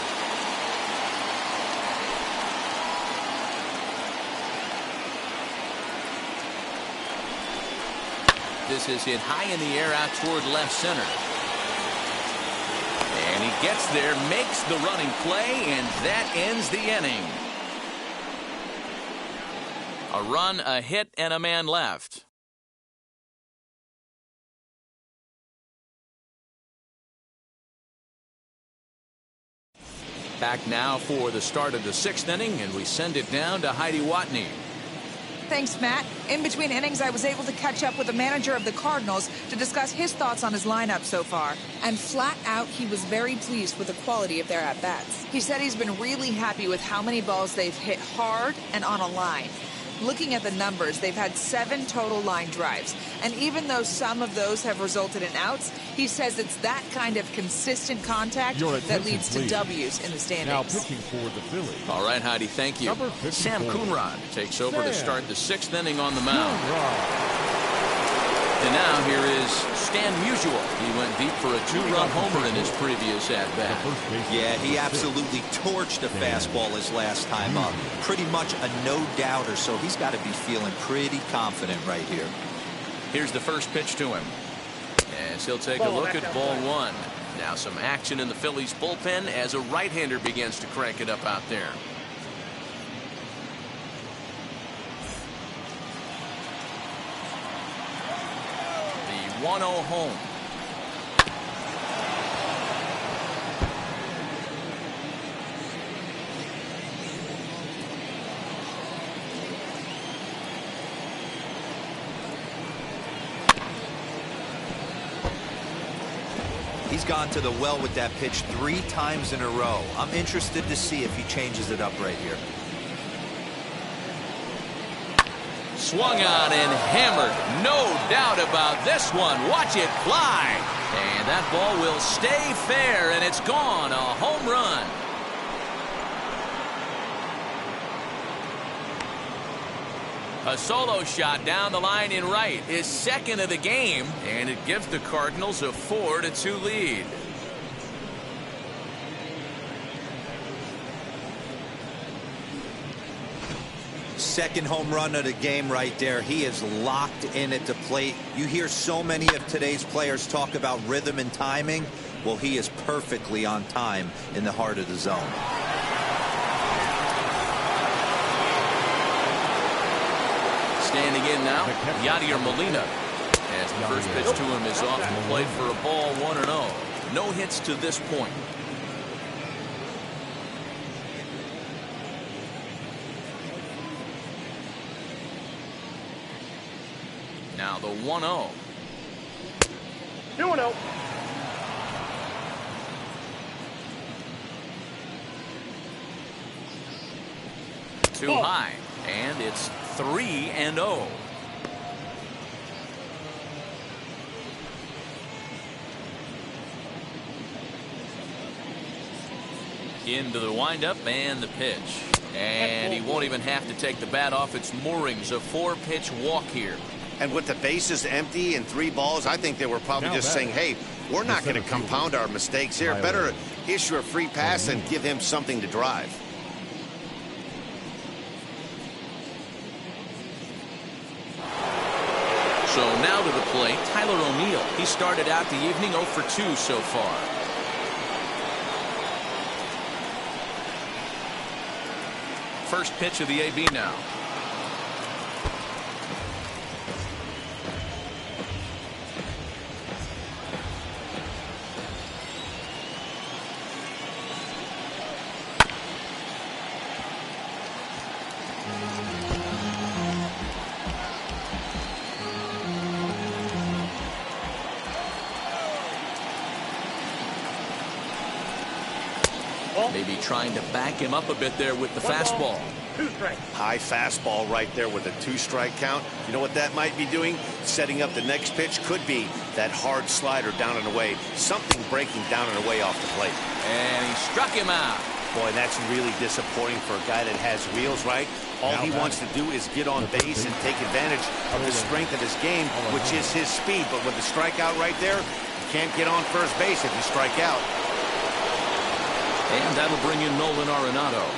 This is hit high in the air out toward left center. And he gets there, makes the running play, and that ends the inning. A run, a hit, and a man left. Back now for the start of the 6th inning, and we send it down to Heidi Watney. Thanks, Matt. In between innings, I was able to catch up with the manager of the Cardinals to discuss his thoughts on his lineup so far. And flat out, he was very pleased with the quality of their at-bats. He said he's been really happy with how many balls they've hit hard and on a line. Looking at the numbers, they've had 7 total line drives. And even though some of those have resulted in outs, he says it's that kind of consistent contact that leads to W's in the standings. Now pitching for the Phillies. All right, Heidi, thank you. Sam Coonrod takes over to start the 6th inning on the mound. And now here is Stan Musial. He went deep for a 2-run homer in his previous at-bat. Yeah, he absolutely torched the fastball his last time up. Pretty much a no-doubter, so he's got to be feeling pretty confident right here. Here's the first pitch to him. As he'll take a look at ball 1. Now some action in the Phillies bullpen as a right-hander begins to crank it up out there. The 1-0 home. He's gone to the well with that pitch 3 times in a row. I'm interested to see if he changes it up right here. Swung on and hammered. No doubt about this one. Watch it fly. And that ball will stay fair, and it's gone. A home run. A solo shot down the line in right. His 2nd of the game, and it gives the Cardinals a 4-2 lead. Second home run of the game right there. He is locked in at the plate. You hear so many of today's players talk about rhythm and timing. Well, he is perfectly on time in the heart of the zone. Standing in now, Yadier Molina. As the first pitch to him is off the plate for a ball 1-0. No hits to this point. Now the 1-0. 2-0. Too high, and it's 3-0. Into the windup and the pitch. And he won't even have to take the bat off its moorings. A 4-pitch walk here. And with the bases empty and 3 balls, I think they were probably just saying, hey, we're not going to compound our mistakes here. Better issue a free pass and give him something to drive. So now to the plate, Tyler O'Neill. He started out the evening 0 for 2 so far. First pitch of the AB now. Maybe trying to back him up a bit there with the fastball. 2 strikes. High fastball right there with a 2-strike count. You know what that might be doing? Setting up the next pitch. Could be that hard slider down and away. Something breaking down and away off the plate. And he struck him out. Boy, that's really disappointing for a guy that has wheels, right? All he wants to do is get on base and take advantage of the strength of his game, which is his speed. But with the strikeout right there, you can't get on first base if you strike out. And that'll bring in Nolan Arenado.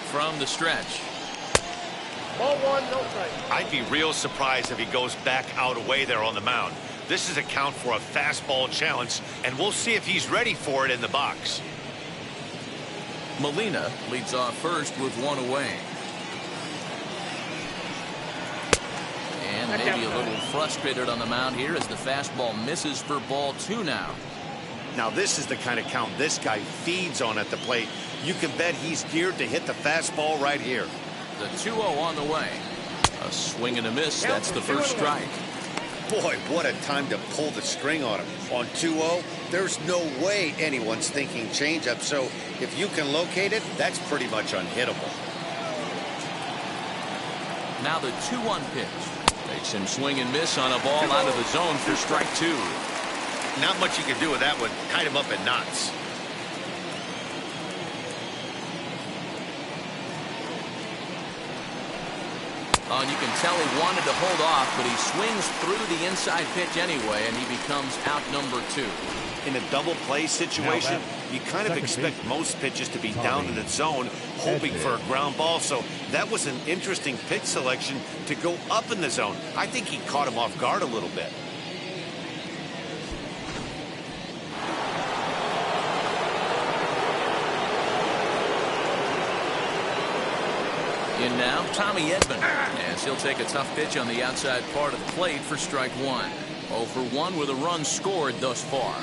From the stretch. Ball 1, no strike. I'd be real surprised if he goes back out away there on the mound. This is a count for a fastball challenge, and we'll see if he's ready for it in the box. Molina leads off first with 1 away. And maybe a little frustrated on the mound here as the fastball misses for ball 2 now. Now this is the kind of count this guy feeds on at the plate. You can bet he's geared to hit the fastball right here. The 2-0 on the way. A swing and a miss. That's the first strike. Boy, what a time to pull the string on him. On 2-0, there's no way anyone's thinking changeup. So if you can locate it, that's pretty much unhittable. Now the 2-1 pitch. Makes him swing and miss on a ball out of the zone for strike 2. Not much you can do with that one. Tied him up in knots. Oh, and you can tell he wanted to hold off, but he swings through the inside pitch anyway, and he becomes out number 2. In a double play situation, you kind of expect most pitches to be down in the zone, hoping for a ground ball. So that was an interesting pitch selection to go up in the zone. I think he caught him off guard a little bit. In now, Tommy Edman, as he'll take a tough pitch on the outside part of the plate for strike 1. 0 for 1 with a run scored thus far.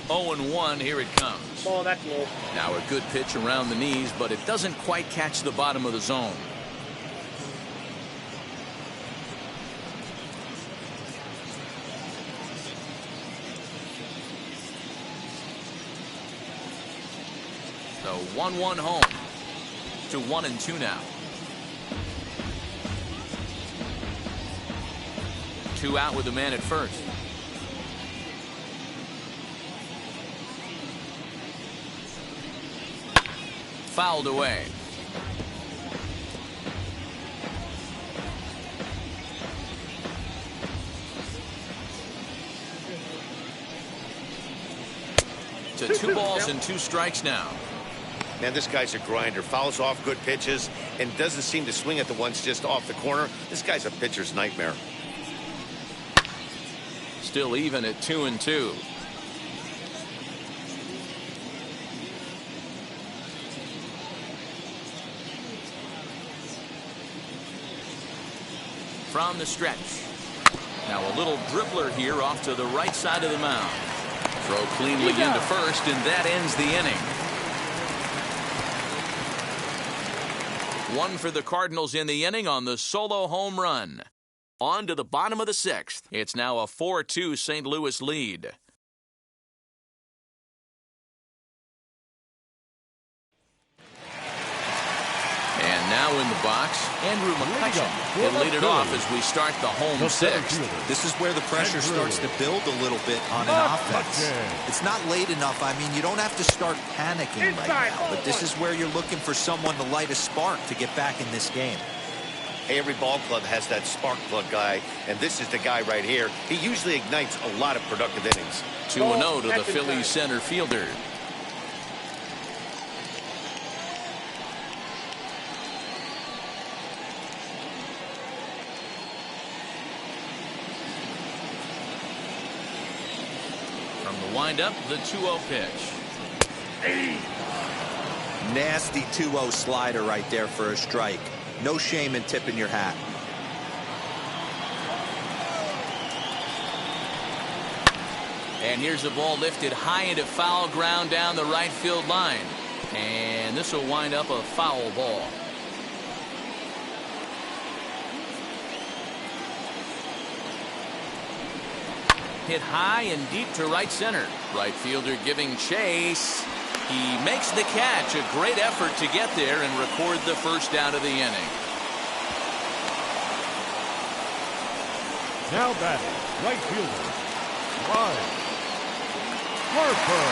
Oh and 1, here it comes. Ball, that's low. Now a good pitch around the knees, but it doesn't quite catch the bottom of the zone. So 1-1 home to 1-2 now. 2 out with the man at first. Fouled away. To 2 balls and 2 strikes now. Man, this guy's a grinder. Fouls off good pitches and doesn't seem to swing at the ones just off the corner. This guy's a pitcher's nightmare. Still even at 2-2. From the stretch. Now a little dribbler here off to the right side of the mound. Throw cleanly into first, and that ends the inning. 1 for the Cardinals in the inning on the solo home run. On to the bottom of the 6th. It's now a 4-2 St. Louis lead. And now in the box, Andrew McCutchen. He'll lead it off as we start the home 6th. This is where the pressure starts to build a little bit on an offense. It's not late enough. I mean, you don't have to start panicking right now, but this is where you're looking for someone to light a spark to get back in this game. Hey, every ball club has that spark plug guy, and this is the guy right here. He usually ignites a lot of productive innings. 2-0 to the Phillies center fielder. Wind-up, the 2-0 pitch. Nasty 2-0 slider right there for a strike. No shame in tipping your hat. And here's the ball lifted high into foul ground down the right field line. And this will wind up a foul ball. Hit high and deep to right center. Right fielder giving chase. He makes the catch. A great effort to get there and record the first out of the inning. Now batting, right fielder, Bryce Harper.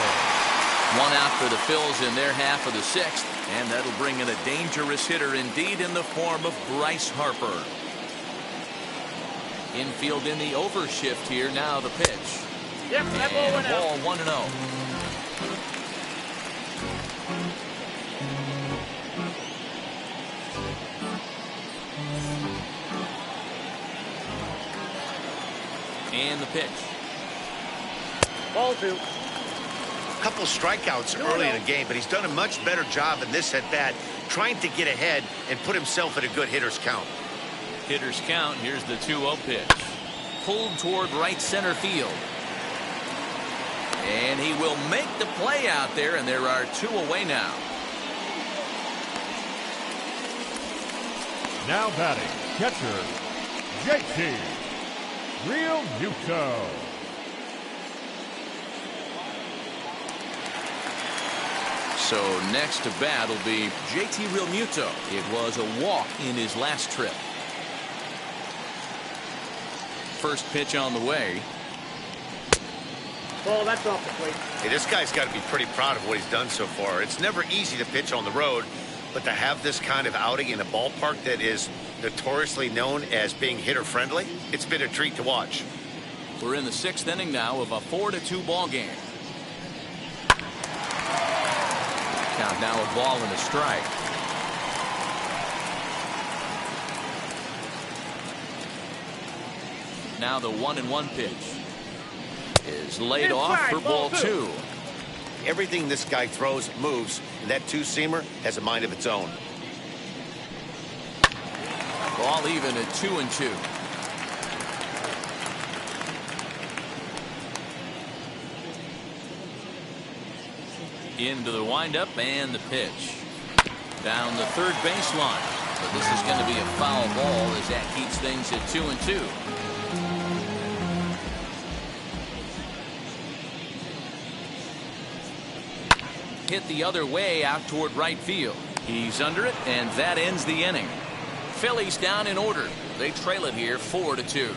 1 out for the Phils in their half of the 6th, and that'll bring in a dangerous hitter indeed in the form of Bryce Harper. Infield in the overshift here. Now the pitch. Yep, that ball went ball out. 1-0. And the pitch. Ball 2. Couple strikeouts early in the game, but he's done a much better job in this at-bat trying to get ahead and put himself in a good hitter's count. Hitter's count. Here's the 2-0 pitch. Pulled toward right center field. And And he will make the play out there, and there are 2 away now. Now batting, catcher, JT Realmuto. So next to bat will be JT Realmuto. It was a walk in his last trip. First pitch on the way. Ball, that's off the plate. Hey, this guy's got to be pretty proud of what he's done so far. It's never easy to pitch on the road, but to have this kind of outing in a ballpark that is notoriously known as being hitter friendly, it's been a treat to watch. We're in the 6th inning now of a 4-2 ball game. Count now a ball and a strike. Now the 1-1 pitch is laid off for ball 2. Everything this guy throws moves, and that two-seamer has a mind of its own. Ball even at 2-2. Into the windup and the pitch. Down the third baseline. But this is going to be a foul ball as that keeps things at 2-2. Hit the other way out toward right field. He's under it, and that ends the inning. Phillies down in order. They trail it here 4-2.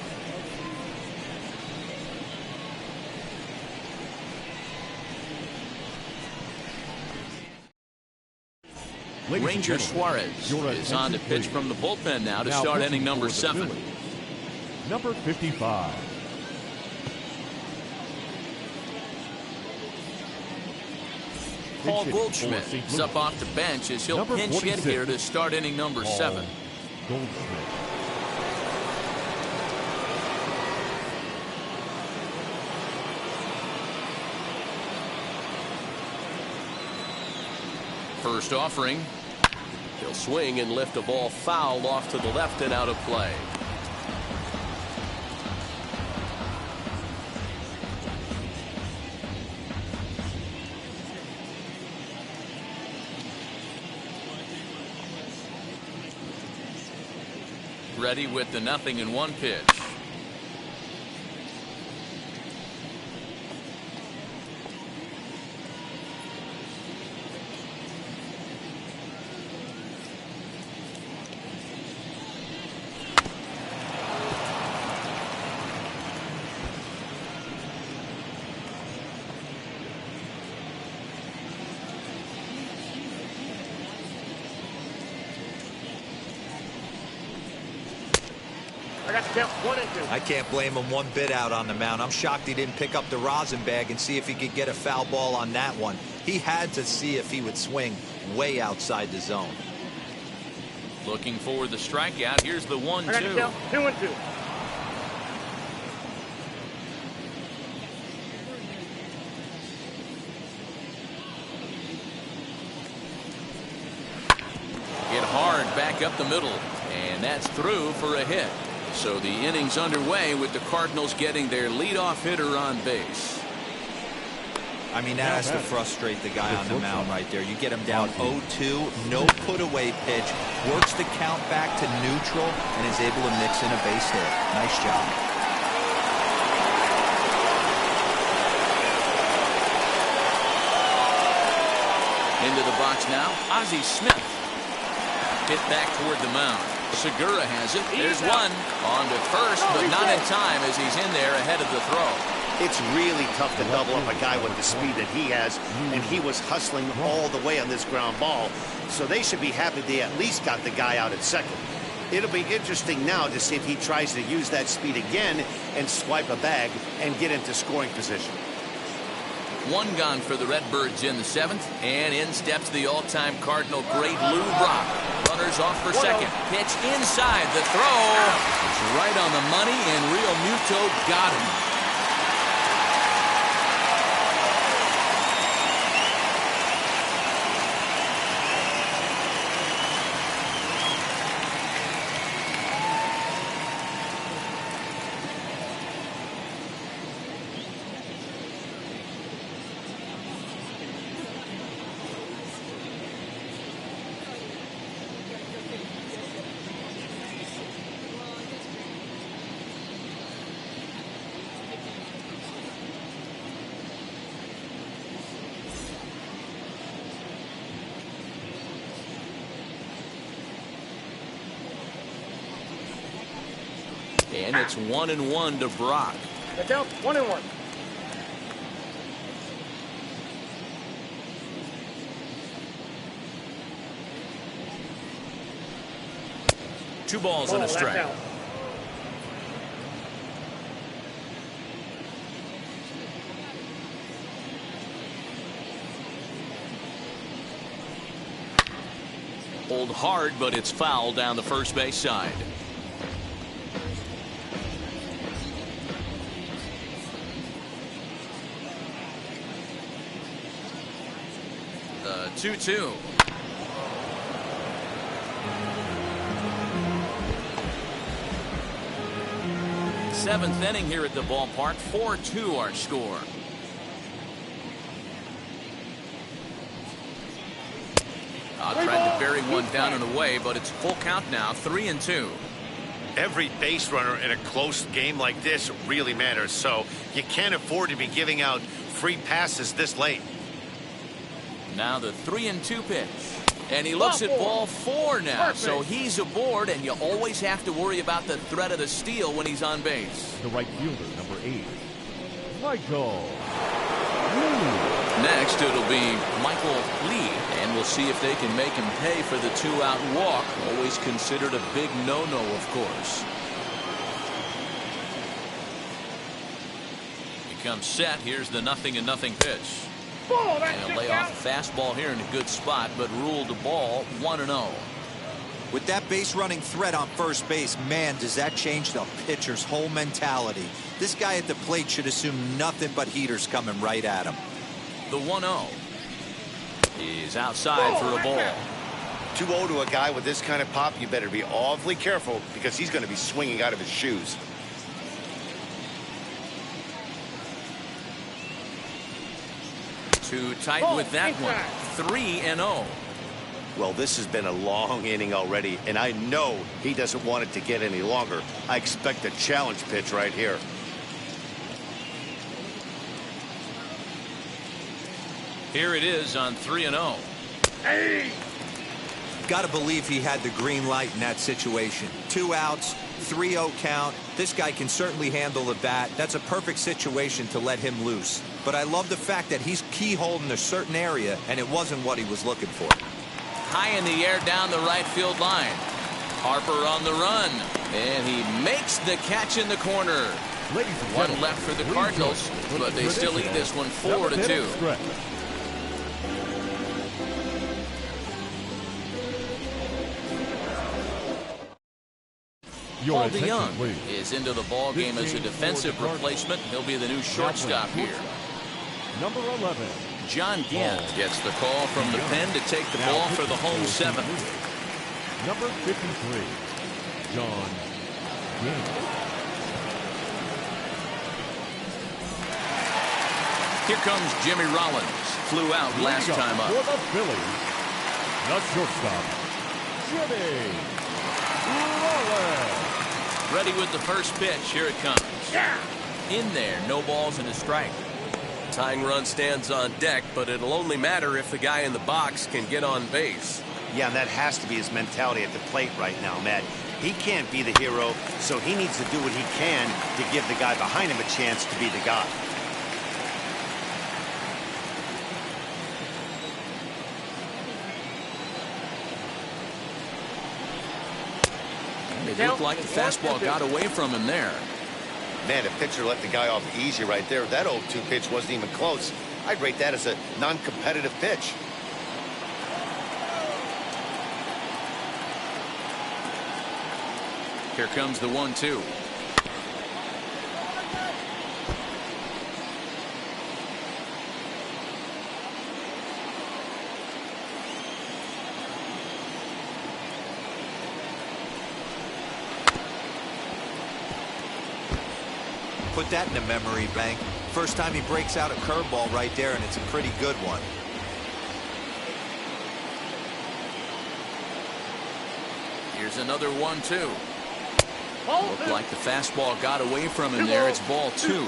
Ranger Suarez is on to pitch from the bullpen now to start inning number 7. Number 55. Paul Goldschmidt is up off the bench as he'll pinch hit here to start inning number 7. Goldschmidt. First offering. He'll swing and lift a ball foul off to the left and out of play. Ready with the 0-1 pitch. I can't blame him one bit out on the mound. I'm shocked he didn't pick up the rosin bag and see if he could get a foul ball on that one. He had to see if he would swing way outside the zone. Looking for the strikeout. Here's the 1-2. 2-2. Hit hard back up the middle, and that's through for a hit. So the inning's underway with the Cardinals getting their leadoff hitter on base. I mean, that has to frustrate the guy on the mound right there. You get him down 0-2, no put away pitch, works the count back to neutral, and is able to mix in a base hit. Nice job. Into the box now, Ozzie Smith. Hit back toward the mound. Segura has it. There's one. On to first, but not in time as he's in there ahead of the throw. It's really tough to double up a guy with the speed that he has, and he was hustling all the way on this ground ball. So they should be happy they at least got the guy out at second. It'll be interesting now to see if he tries to use that speed again and swipe a bag and get into scoring position. One gone for the Redbirds in the 7th, and in steps the all-time Cardinal great Lou Brock. Runners off for second. Pitch inside. The throw. It's right on the money, and Realmuto got him. And it's 1-1 to Brock. Get down. 1-1. Two balls and a strike. That's out. Hold hard, but it's foul down the first base side. The 2-2. Seventh inning here at the ballpark. 4-2 our score. Tried to bury one down and away, but it's full count now. 3-2. Every base runner in a close game like this really matters, so you can't afford to be giving out free passes this late. Now the 3-2 pitch. And he looks at ball 4 now. Perfect. So he's aboard, and you always have to worry about the threat of the steal when he's on base. The right fielder, number 8, Michael Lee. Next, it'll be Michael Lee, and we'll see if they can make him pay for the 2-out walk. Always considered a big no-no, of course. He comes set. Here's the 0-0 pitch. And a layoff fastball here in a good spot, but ruled the ball 1-0. With that base running threat on first base, man, does that change the pitcher's whole mentality. This guy at the plate should assume nothing but heaters coming right at him. The 1-0. He's outside for a ball. 2-0 to a guy with this kind of pop, you better be awfully careful because he's going to be swinging out of his shoes. Too tight with that one. 3-0. Well, this has been a long inning already, and I know he doesn't want it to get any longer. I expect a challenge pitch right here. Here it is on 3-0. Got to believe he had the green light in that situation. 2 outs, 3-0 count. This guy can certainly handle the bat. That's a perfect situation to let him loose. But I love the fact that he's keyholed in a certain area, and it wasn't what he was looking for. High in the air down the right field line. Harper on the run. And he makes the catch in the corner. Ladies and One gentlemen, left for the please Cardinals, join us for but the they still lead this one 4-2. stretch. Your Paul attention, DeYoung please. is into the ball game as a defensive replacement. He'll be the new shortstop here. Number 11. John Gant gets the call from the pen to take the ball for the home seventh. Number 53, John Gant. Here comes Jimmy Rollins. Flew out last time up. For the Phillies, the shortstop, Jimmy Rollins. Ready with the first pitch. Here it comes. In there. No balls and a strike. Tying run stands on deck, but it'll only matter if the guy in the box can get on base. Yeah, and that has to be his mentality at the plate right now, Matt. He can't be the hero, so he needs to do what he can to give the guy behind him a chance to be the guy. It looked like the fastball got away from him there. Man, if pitcher let the guy off easy right there, that 0-2 pitch wasn't even close. I'd rate that as a non-competitive pitch. Here comes the 1-2. Put that in the memory bank. First time he breaks out a curveball right there, and it's a pretty good one. Here's another 1-2. Looked like the fastball got away from him there. It's ball 2.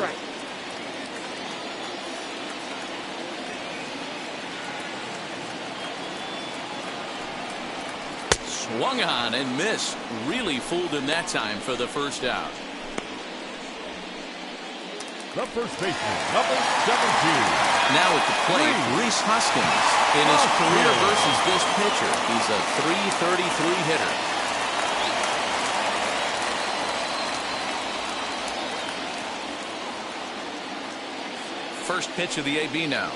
Swung on and missed. Really fooled him that time for the first out. The first baseman, number 17. Now at the plate, Rhys Hoskins. In his career versus this pitcher, he's a .333 hitter. First pitch of the AB now.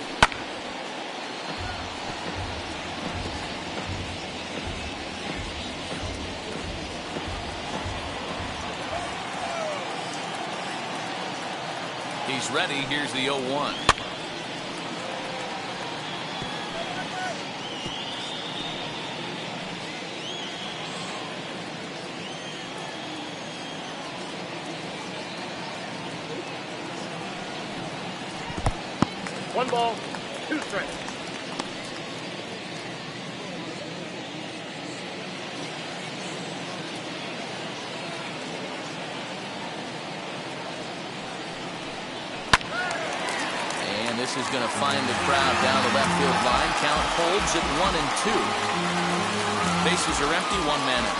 He's ready. Here's the 0-1. One ball, two strikes. And this is going to find the crowd down the left field line. Count holds at 1-2. Bases are empty, one man out.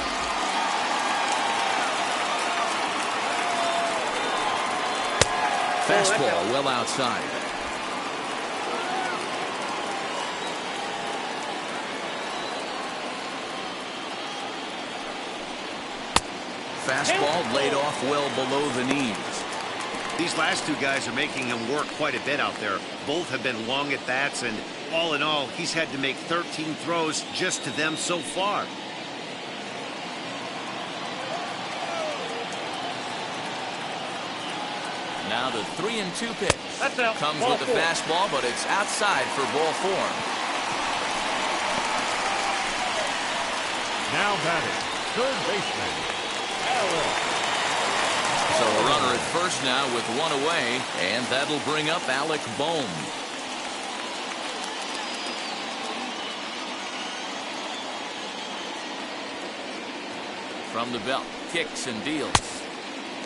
Fastball well outside. Fastball laid off well below the knees. These last two guys are making him work quite a bit out there. Both have been long at bats, and all in all, he's had to make 13 throws just to them so far. Now the 3-2 pitch. That's out. Comes Ball with the four. fastball, but it's outside for ball 4. Now batting, third baseman, Allen. So a runner at first now with one away, and that'll bring up Alec Bohm. From the belt, kicks and deals.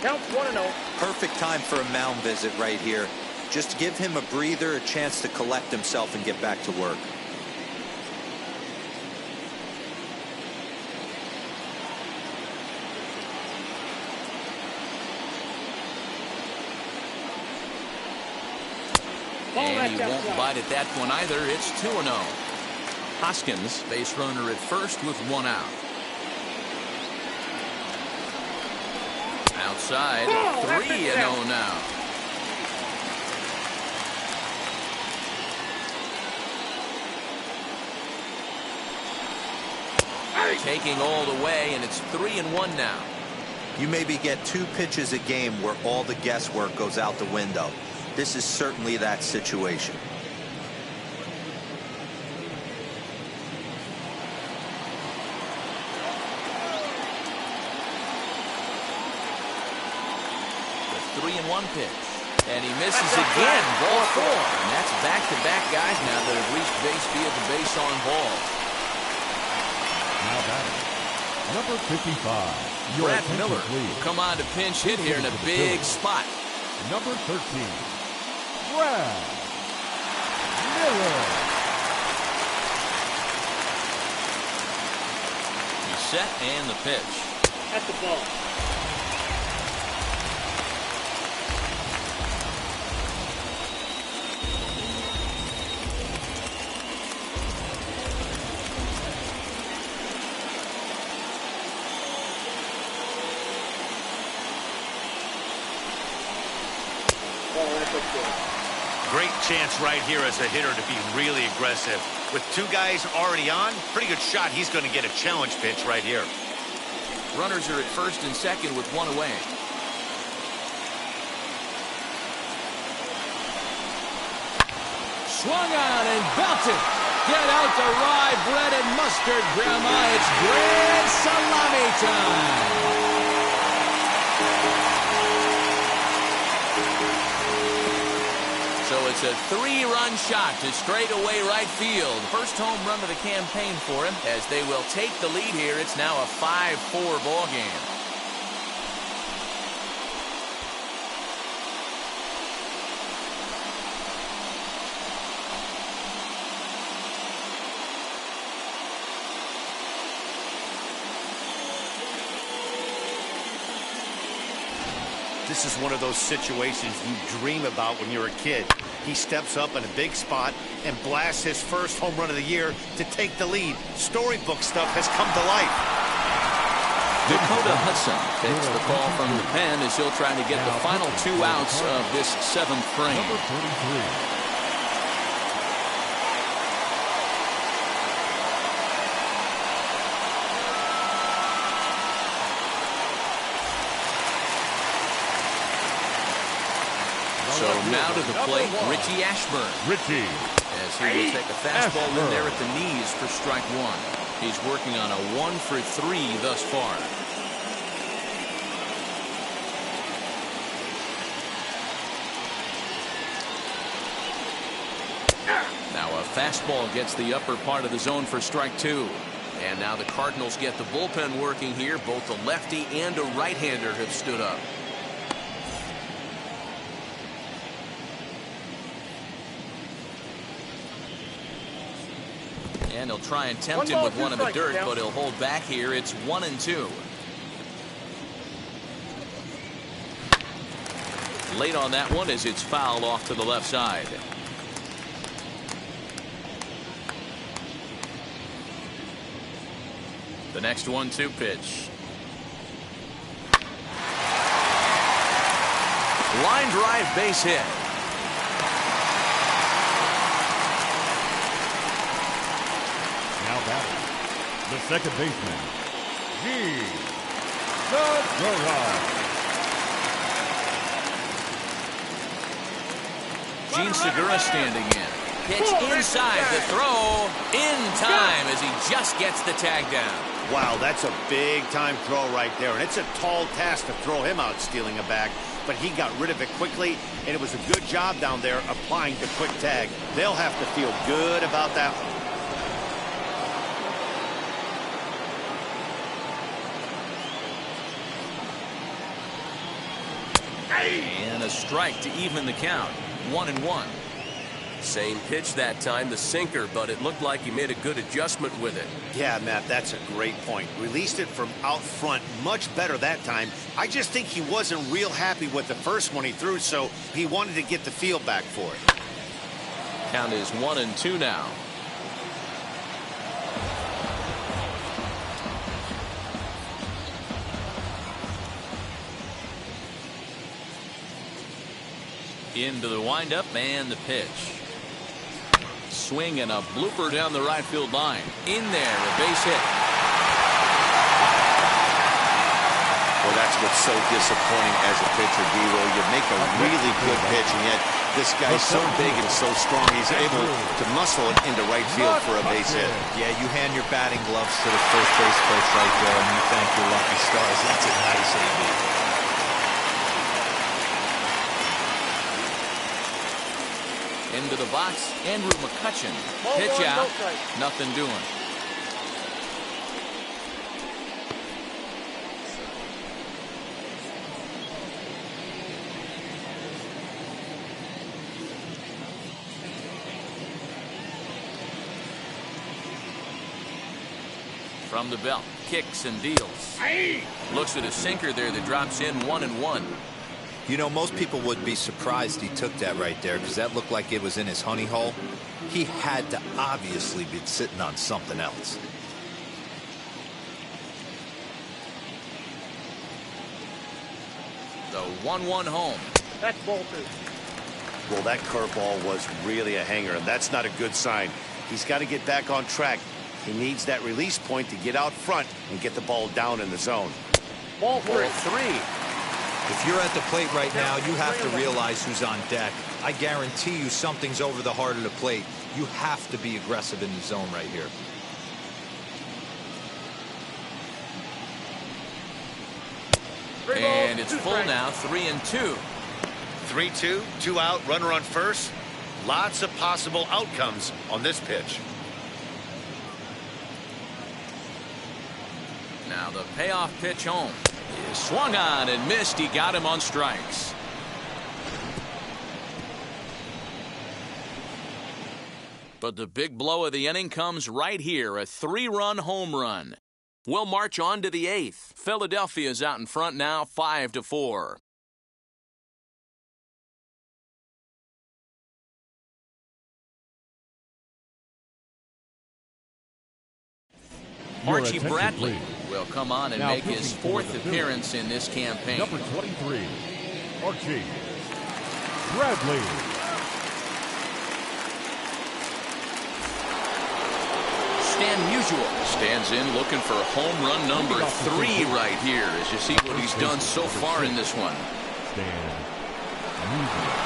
Counts 1-0. Perfect time for a mound visit right here. Just give him a breather, a chance to collect himself and get back to work. And he won't bite at that one either. It's 2-0. Hoskins, base runner at first with one out. Outside, 3-0 now. Taking all the way, and it's 3-1 now. You maybe get 2 pitches a game where all the guesswork goes out the window. This is certainly that situation. The 3-1 pitch. And he misses again. Ball 4. And that's back-to-back guys now that have reached base via the base on ball. Now batting, number 55, your Brad attention, Miller please. will come on to pinch hit here in a big spot. Number 13, Brad Miller. He's set and the pitch. At the ball. Great chance right here as a hitter to be really aggressive. With 2 guys already on, pretty good shot. He's going to get a challenge pitch right here. Runners are at first and second with one away. Swung on and belted. Get out the rye bread and mustard, Grandma. It's grand salami time. So it's a 3-run shot to straightaway right field. First home run of the campaign for him. As they will take the lead here, it's now a 5-4 ball game. This is one of those situations you dream about when you're a kid. He steps up in a big spot and blasts his first home run of the year to take the lead. Storybook stuff has come to life. Dakota Hudson takes the call from the pen as he'll try to get the final 2 outs of this 7th frame. Number 43. So now to the plate, Richie Ashburn. Richie. As he will take a fastball in there at the knees for strike 1. He's working on a 1 for 3 thus far. Now a fastball gets the upper part of the zone for strike 2. And now the Cardinals get the bullpen working here. Both a lefty and a right-hander have stood up. And he'll try and tempt him with one in the dirt, but he'll hold back here. It's 1-2. Late on that one as it's fouled off to the left side. The next 1-2 pitch. Line drive, base hit. Now batting, the second baseman, Gene Segura standing in. Pitch inside, the throw in time as he just gets the tag down. Wow, that's a big-time throw right there, and it's a tall task to throw him out stealing a bag, but he got rid of it quickly, and it was a good job down there applying the quick tag. They'll have to feel good about that one. And a strike to even the count. 1-1. Same pitch that time, the sinker, but it looked like he made a good adjustment with it. Yeah, Matt, that's a great point. Released it from out front much better that time. I just think he wasn't real happy with the first one he threw, so he wanted to get the feel back for it. Count is 1-2 now. Into the windup and the pitch. Swing and a blooper down the right field line. In there, a base hit. Well, that's what's so disappointing as a pitcher, D-Roll. You make a really good pitch, and yet this guy's so big and so strong, he's able to muscle it into right field for a base hit. Yeah, you hand your batting gloves to the first base coach right there, and you thank your lucky stars. That's a nice AB. Into the box, Andrew McCutchen. Pitch out, nothing doing. From the belt, kicks and deals. Looks at a sinker there that drops in 1-1. You know, most people would be surprised he took that right there because that looked like it was in his honey hole. He had to obviously be sitting on something else. The 1-1 home. That's ball 2. Well, that curveball was really a hanger, and that's not a good sign. He's got to get back on track. He needs that release point to get out front and get the ball down in the zone. Ball 3. If you're at the plate right now, you have to realize who's on deck. I guarantee you something's over the heart of the plate. You have to be aggressive in the zone right here. And it's full now, 3-2. 3-2, 2 out, runner on first. Lots of possible outcomes on this pitch. Now the payoff pitch home. He swung on and missed. He got him on strikes. But the big blow of the inning comes right here, a 3-run home run. We'll march on to the 8th. Philadelphia's out in front now, 5-4. Archie attention, Bradley please. will come on and Now make his pitching for 4th the appearance in this campaign. Number 23, Archie Bradley. Stan Musial stands in looking for home run number 3 right here as you see what he's done so far in this one. Stan Musial.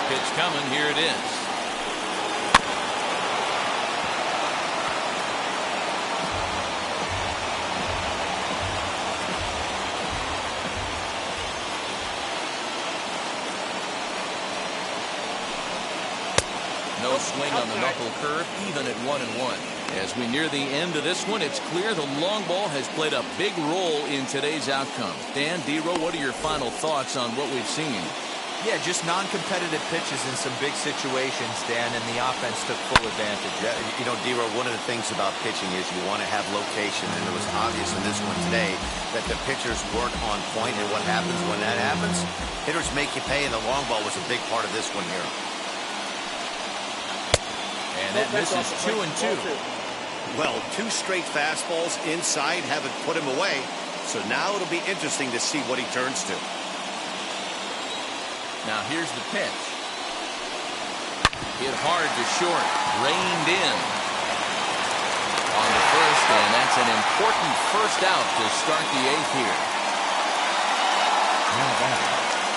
Pitch coming, here it is. No swing on the knuckle curve, even at 1-1. As we near the end of this one, it's clear the long ball has played a big role in today's outcome. Dan, D-Row, what are your final thoughts on what we've seen? Yeah, just non-competitive pitches in some big situations, Dan, and the offense took full advantage. Yeah, you know, D-Row, one of the things about pitching is you want to have location, and it was obvious in this one today that the pitchers weren't on point, and what happens when that happens? Hitters make you pay, and the long ball was a big part of this one here. And that misses 2-2. Well, 2 straight fastballs inside haven't put him away, so now it'll be interesting to see what he turns to. Now here's the pitch. Hit hard to short. Reined in. On the first, and that's an important first out to start the 8th here.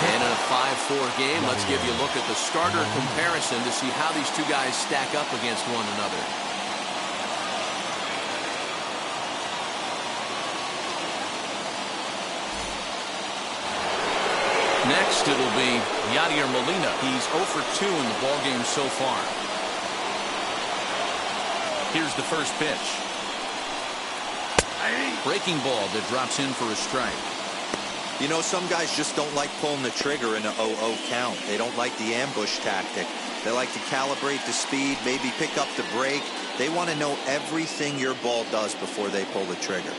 And in a 5-4 game, let's give you a look at the starter comparison to see how these two guys stack up against one another. Next, it'll be Yadier Molina. He's 0 for 2 in the ballgame so far. Here's the first pitch. Breaking ball that drops in for a strike. You know, some guys just don't like pulling the trigger in a 0-0 count. They don't like the ambush tactic. They like to calibrate the speed, maybe pick up the break. They want to know everything your ball does before they pull the trigger.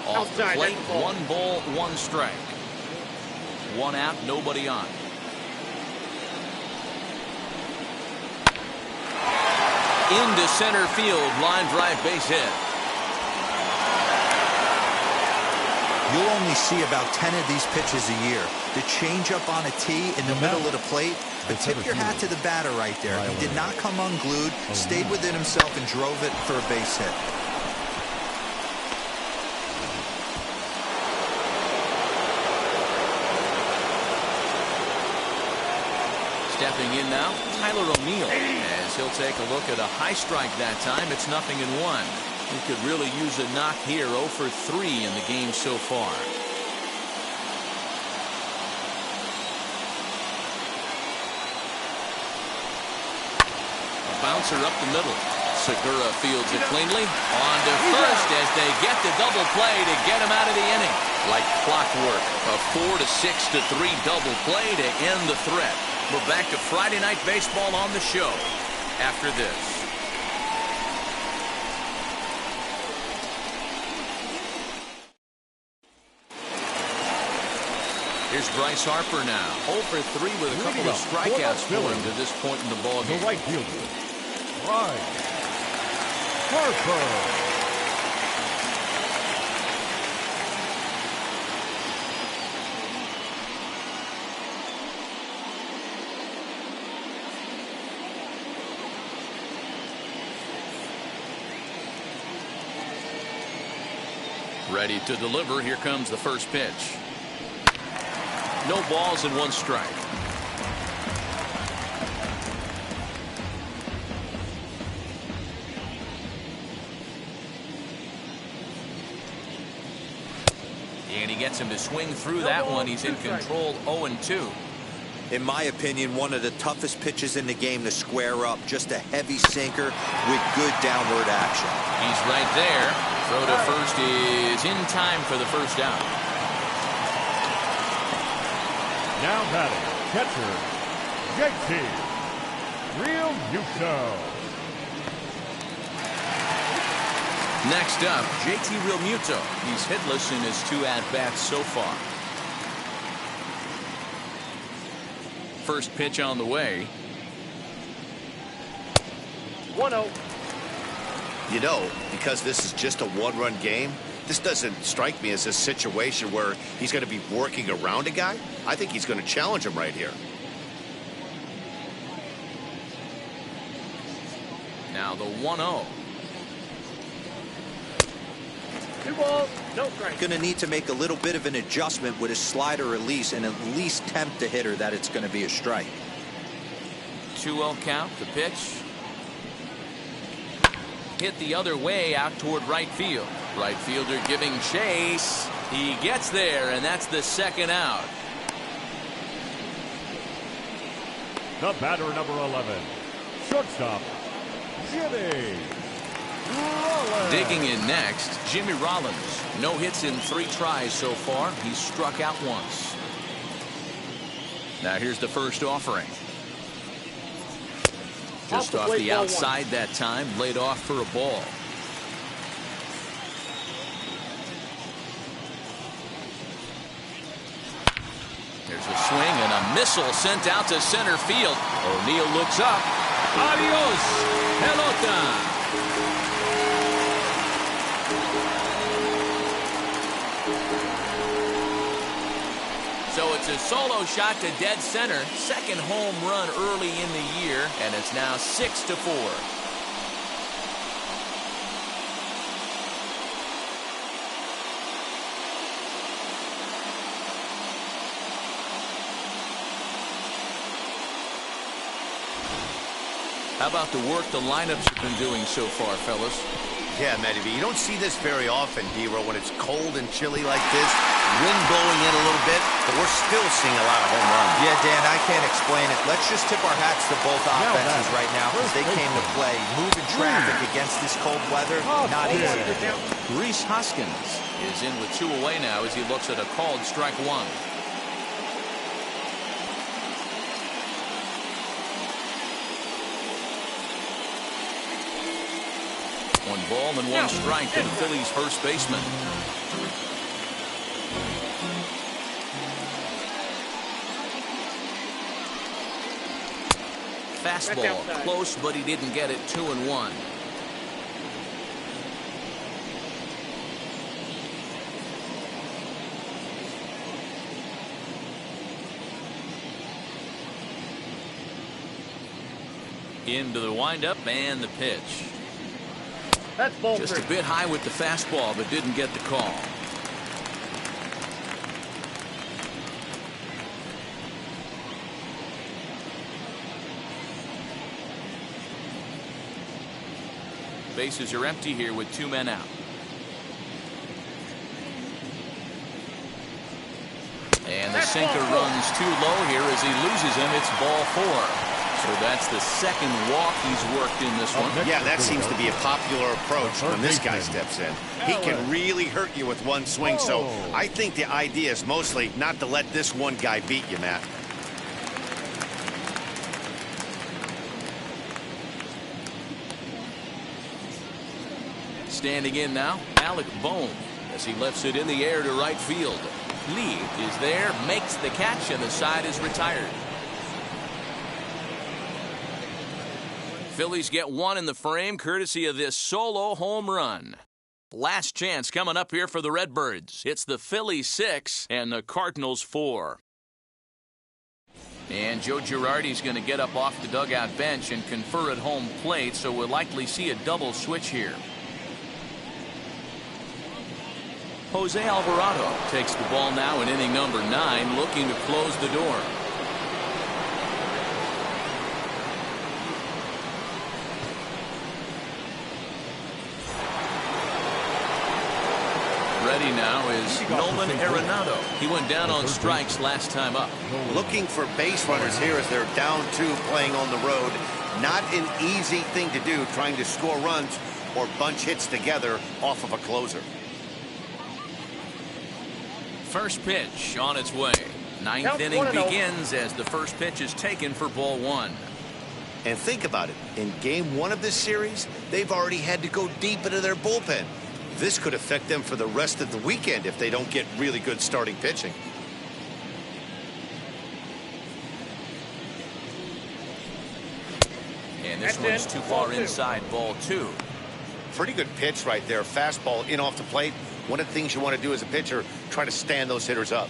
Off the plate, 1 ball, 1 strike. 1 out, nobody on. Into center field, line drive, base hit. You'll only see about 10 of these pitches a year. The changeup on a tee in the middle of the plate. But tip your hat to the batter right there. He did not come unglued, stayed within himself, and drove it for a base hit. Stepping in now, Tyler O'Neill, as he'll take a look at a high strike that time. It's 0-1. He could really use a knock here. 0 for 3 in the game so far. A bouncer up the middle. Segura fields it cleanly. On to first as they get the double play to get him out of the inning. Like clockwork, a 4-6-3 double play to end the threat. We're back to Friday Night Baseball on the show after this. Here's Bryce Harper now. 0 for 3 with a couple of strikeouts for him to this point in the ballgame. The right fielder, Bryce Harper. Ready to deliver. Here comes the first pitch. No balls and 1 strike. And he gets him to swing through that one. He's in control. 0-2. In my opinion, one of the toughest pitches in the game to square up. Just a heavy sinker with good downward action. He's right there. Throw to first is in time for the first out. Now batting, catcher, JT Realmuto. Next up, JT Realmuto. He's hitless in his 2 at-bats so far. First pitch on the way. 1-0. You know, because this is just a one-run game, this doesn't strike me as a situation where he's going to be working around a guy. I think he's going to challenge him right here. Now the 1-0. 2 balls, no strikes. Going to need to make a little bit of an adjustment with his slider release and at least tempt the hitter that it's going to be a strike. 2-0 count. The pitch. Hit the other way out toward right field. Right fielder giving chase. He gets there, and that's the second out. The batter, number 11, shortstop, Jimmy Rollins. Digging in next, Jimmy Rollins. No hits in 3 tries so far. He's struck out once. Now here's the first offering. Just off the outside that time, laid off for a ball. There's a swing and a missile sent out to center field. O'Neill looks up. Adios, pelota. So it's a solo shot to dead center. Second home run early in the year, and it's now 6-4. How about the work the lineups have been doing so far, fellas? Yeah, Matty B, you don't see this very often, D-Row, when it's cold and chilly like this. Wind blowing in a little bit, but we're still seeing a lot of home runs. Yeah, Dan, I can't explain it. Let's just tip our hats to both offenses right now because they came to play. Moving traffic against this cold weather, not easy to do. Reese Hoskins is in with 2 away now as he looks at a called strike 1. 1 ball and 1 strike to the Phillies first baseman. Fastball close, but he didn't get it. 2-1. Into the windup and the pitch. That's ball Just 3. a bit high with the fastball, but didn't get the call. Bases are empty here with 2 men out. And the sinker runs too low here as he loses him. It's ball 4. So that's the second walk he's worked in this one. Yeah, that seems to be a popular approach when this guy steps in. He can really hurt you with 1 swing, so I think the idea is mostly not to let this one guy beat you, Matt. Standing in now, Alec Bohm, as he lifts it in the air to right field. Lee is there, makes the catch, and the side is retired. Phillies get 1 in the frame courtesy of this solo home run. Last chance coming up here for the Redbirds. It's the Phillies 6 and the Cardinals 4. And Joe Girardi's going to get up off the dugout bench and confer at home plate, so we'll likely see a double switch here. Jose Alvarado takes the ball now in inning number 9, looking to close the door. Ready now is Nolan Arenado. He went down on strikes last time up. Looking for base runners here as they're down 2 playing on the road. Not an easy thing to do, trying to score runs or bunch hits together off of a closer. First pitch on its way. 9th inning begins as the first pitch is taken for ball 1. And think about it. In game 1 of this series, they've already had to go deep into their bullpen. This could affect them for the rest of the weekend if they don't get really good starting pitching. And this one's too far inside, ball 2. Pretty good pitch right there. Fastball in off the plate. One of the things you want to do as a pitcher, try to stand those hitters up.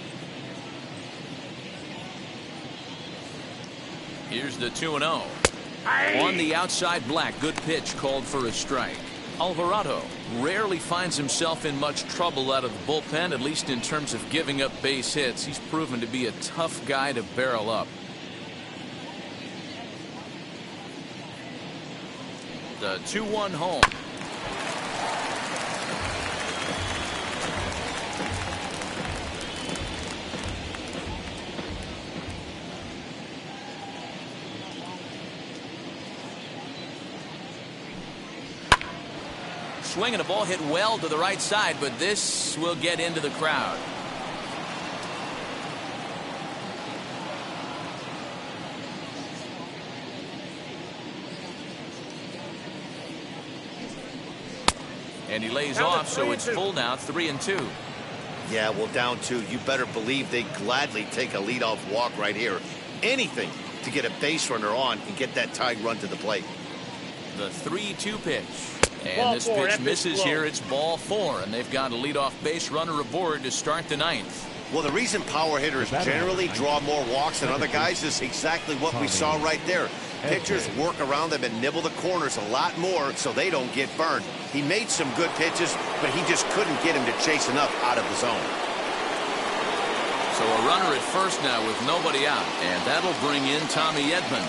Here's the 2-0. On the outside, Black. Good pitch called for a strike. Alvarado rarely finds himself in much trouble out of the bullpen, at least in terms of giving up base hits. He's proven to be a tough guy to barrel up. The 2-1 home. Swinging a ball hit well to the right side, but this will get into the crowd. And he lays off, so it's full now, 3-2. Yeah, well, down 2. You better believe they gladly take a leadoff walk right here. Anything to get a base runner on and get that tying run to the plate. The 3-2 pitch. And this pitch misses here. It's ball 4, and they've got a leadoff base runner aboard to start the 9th. Well, the reason power hitters generally draw more walks than other guys is exactly what we saw right there. Pitchers work around them and nibble the corners a lot more so they don't get burned. He made some good pitches, but he just couldn't get him to chase enough out of the zone. So a runner at first now with nobody out, and that'll bring in Tommy Edman.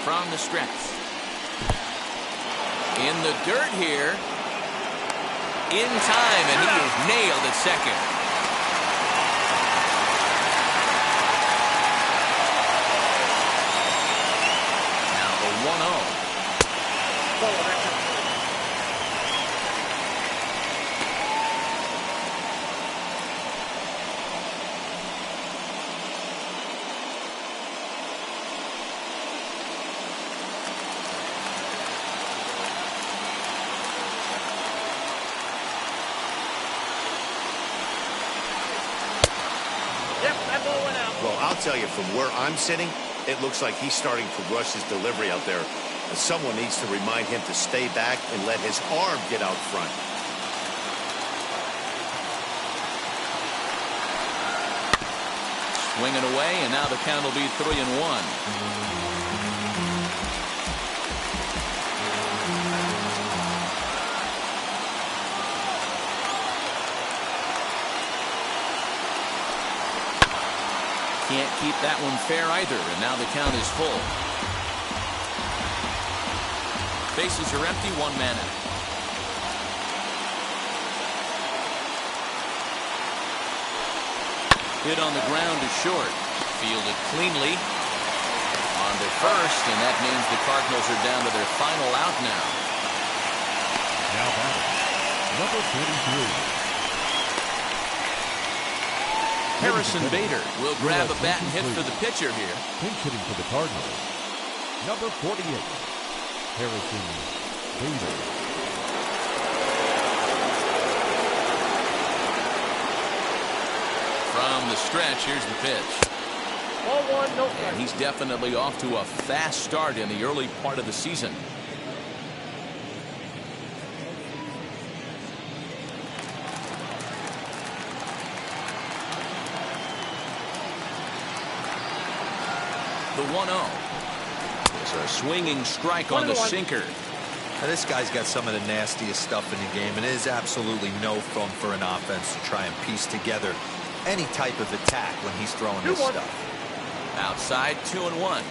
From the stretch. In the dirt here. In time, and he is nailed at second. Now the 1-0. Well, I'll tell you, from where I'm sitting, it looks like he's starting to rush his delivery out there. Someone needs to remind him to stay back and let his arm get out front. Swinging away, and now the count will be 3-1. Can't keep that one fair either, and now the count is full. Bases are empty, 1 man out. Hit on the ground is short. Fielded cleanly. On to first, and that means the Cardinals are down to their final out now. Now batting, number 43. Harrison Bader will grab a bat and hit for the pitcher here. Pinch hitting for the Cardinals. Number 48, Harrison Bader. From the stretch, here's the pitch. Ball 1, no strike. And he's definitely off to a fast start in the early part of the season. The 1-0. It's a swinging strike on the sinker. Now, this guy's got some of the nastiest stuff in the game, and it is absolutely no fun for an offense to try and piece together any type of attack when he's throwing this stuff. Outside, 2-1.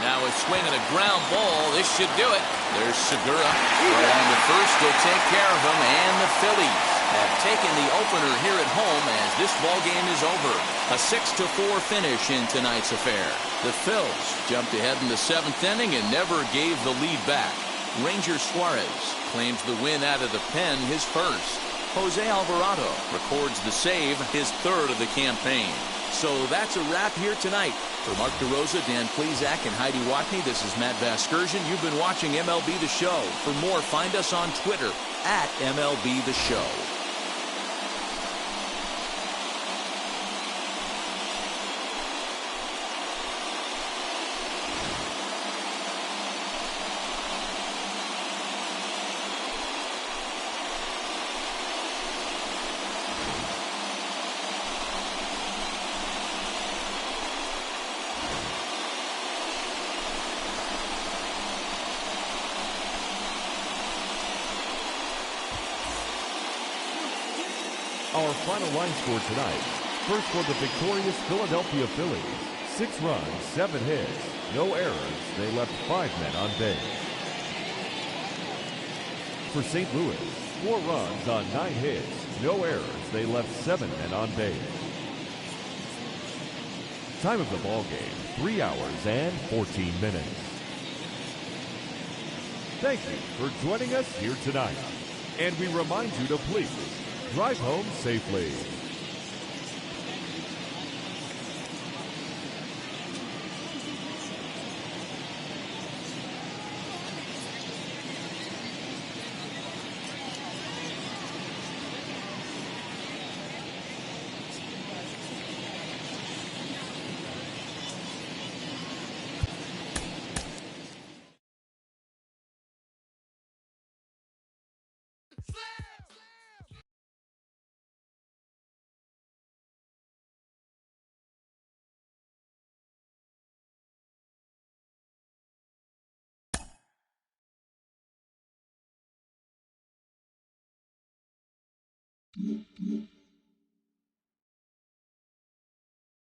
Now a swing and a ground ball. This should do it. There's Segura. And the first will take care of him, and the Phillies have taken the opener here at home as this ball game is over. A 6-4 finish in tonight's affair. The Phils jumped ahead in the 7th inning and never gave the lead back. Ranger Suarez claims the win out of the pen, his first. Jose Alvarado records the save, his third of the campaign. So that's a wrap here tonight. For Mark DeRosa, Dan Plesac, and Heidi Watney, this is Matt Vasgersian. You've been watching MLB The Show. For more, find us on Twitter at MLB The Show. Our final line score tonight. First for the victorious Philadelphia Phillies. 6 runs, 7 hits, no errors. They left 5 men on base. For St. Louis, 4 runs on 9 hits, no errors. They left 7 men on base. Time of the ball game, 3 hours and 14 minutes. Thank you for joining us here tonight. And we remind you to please drive home safely.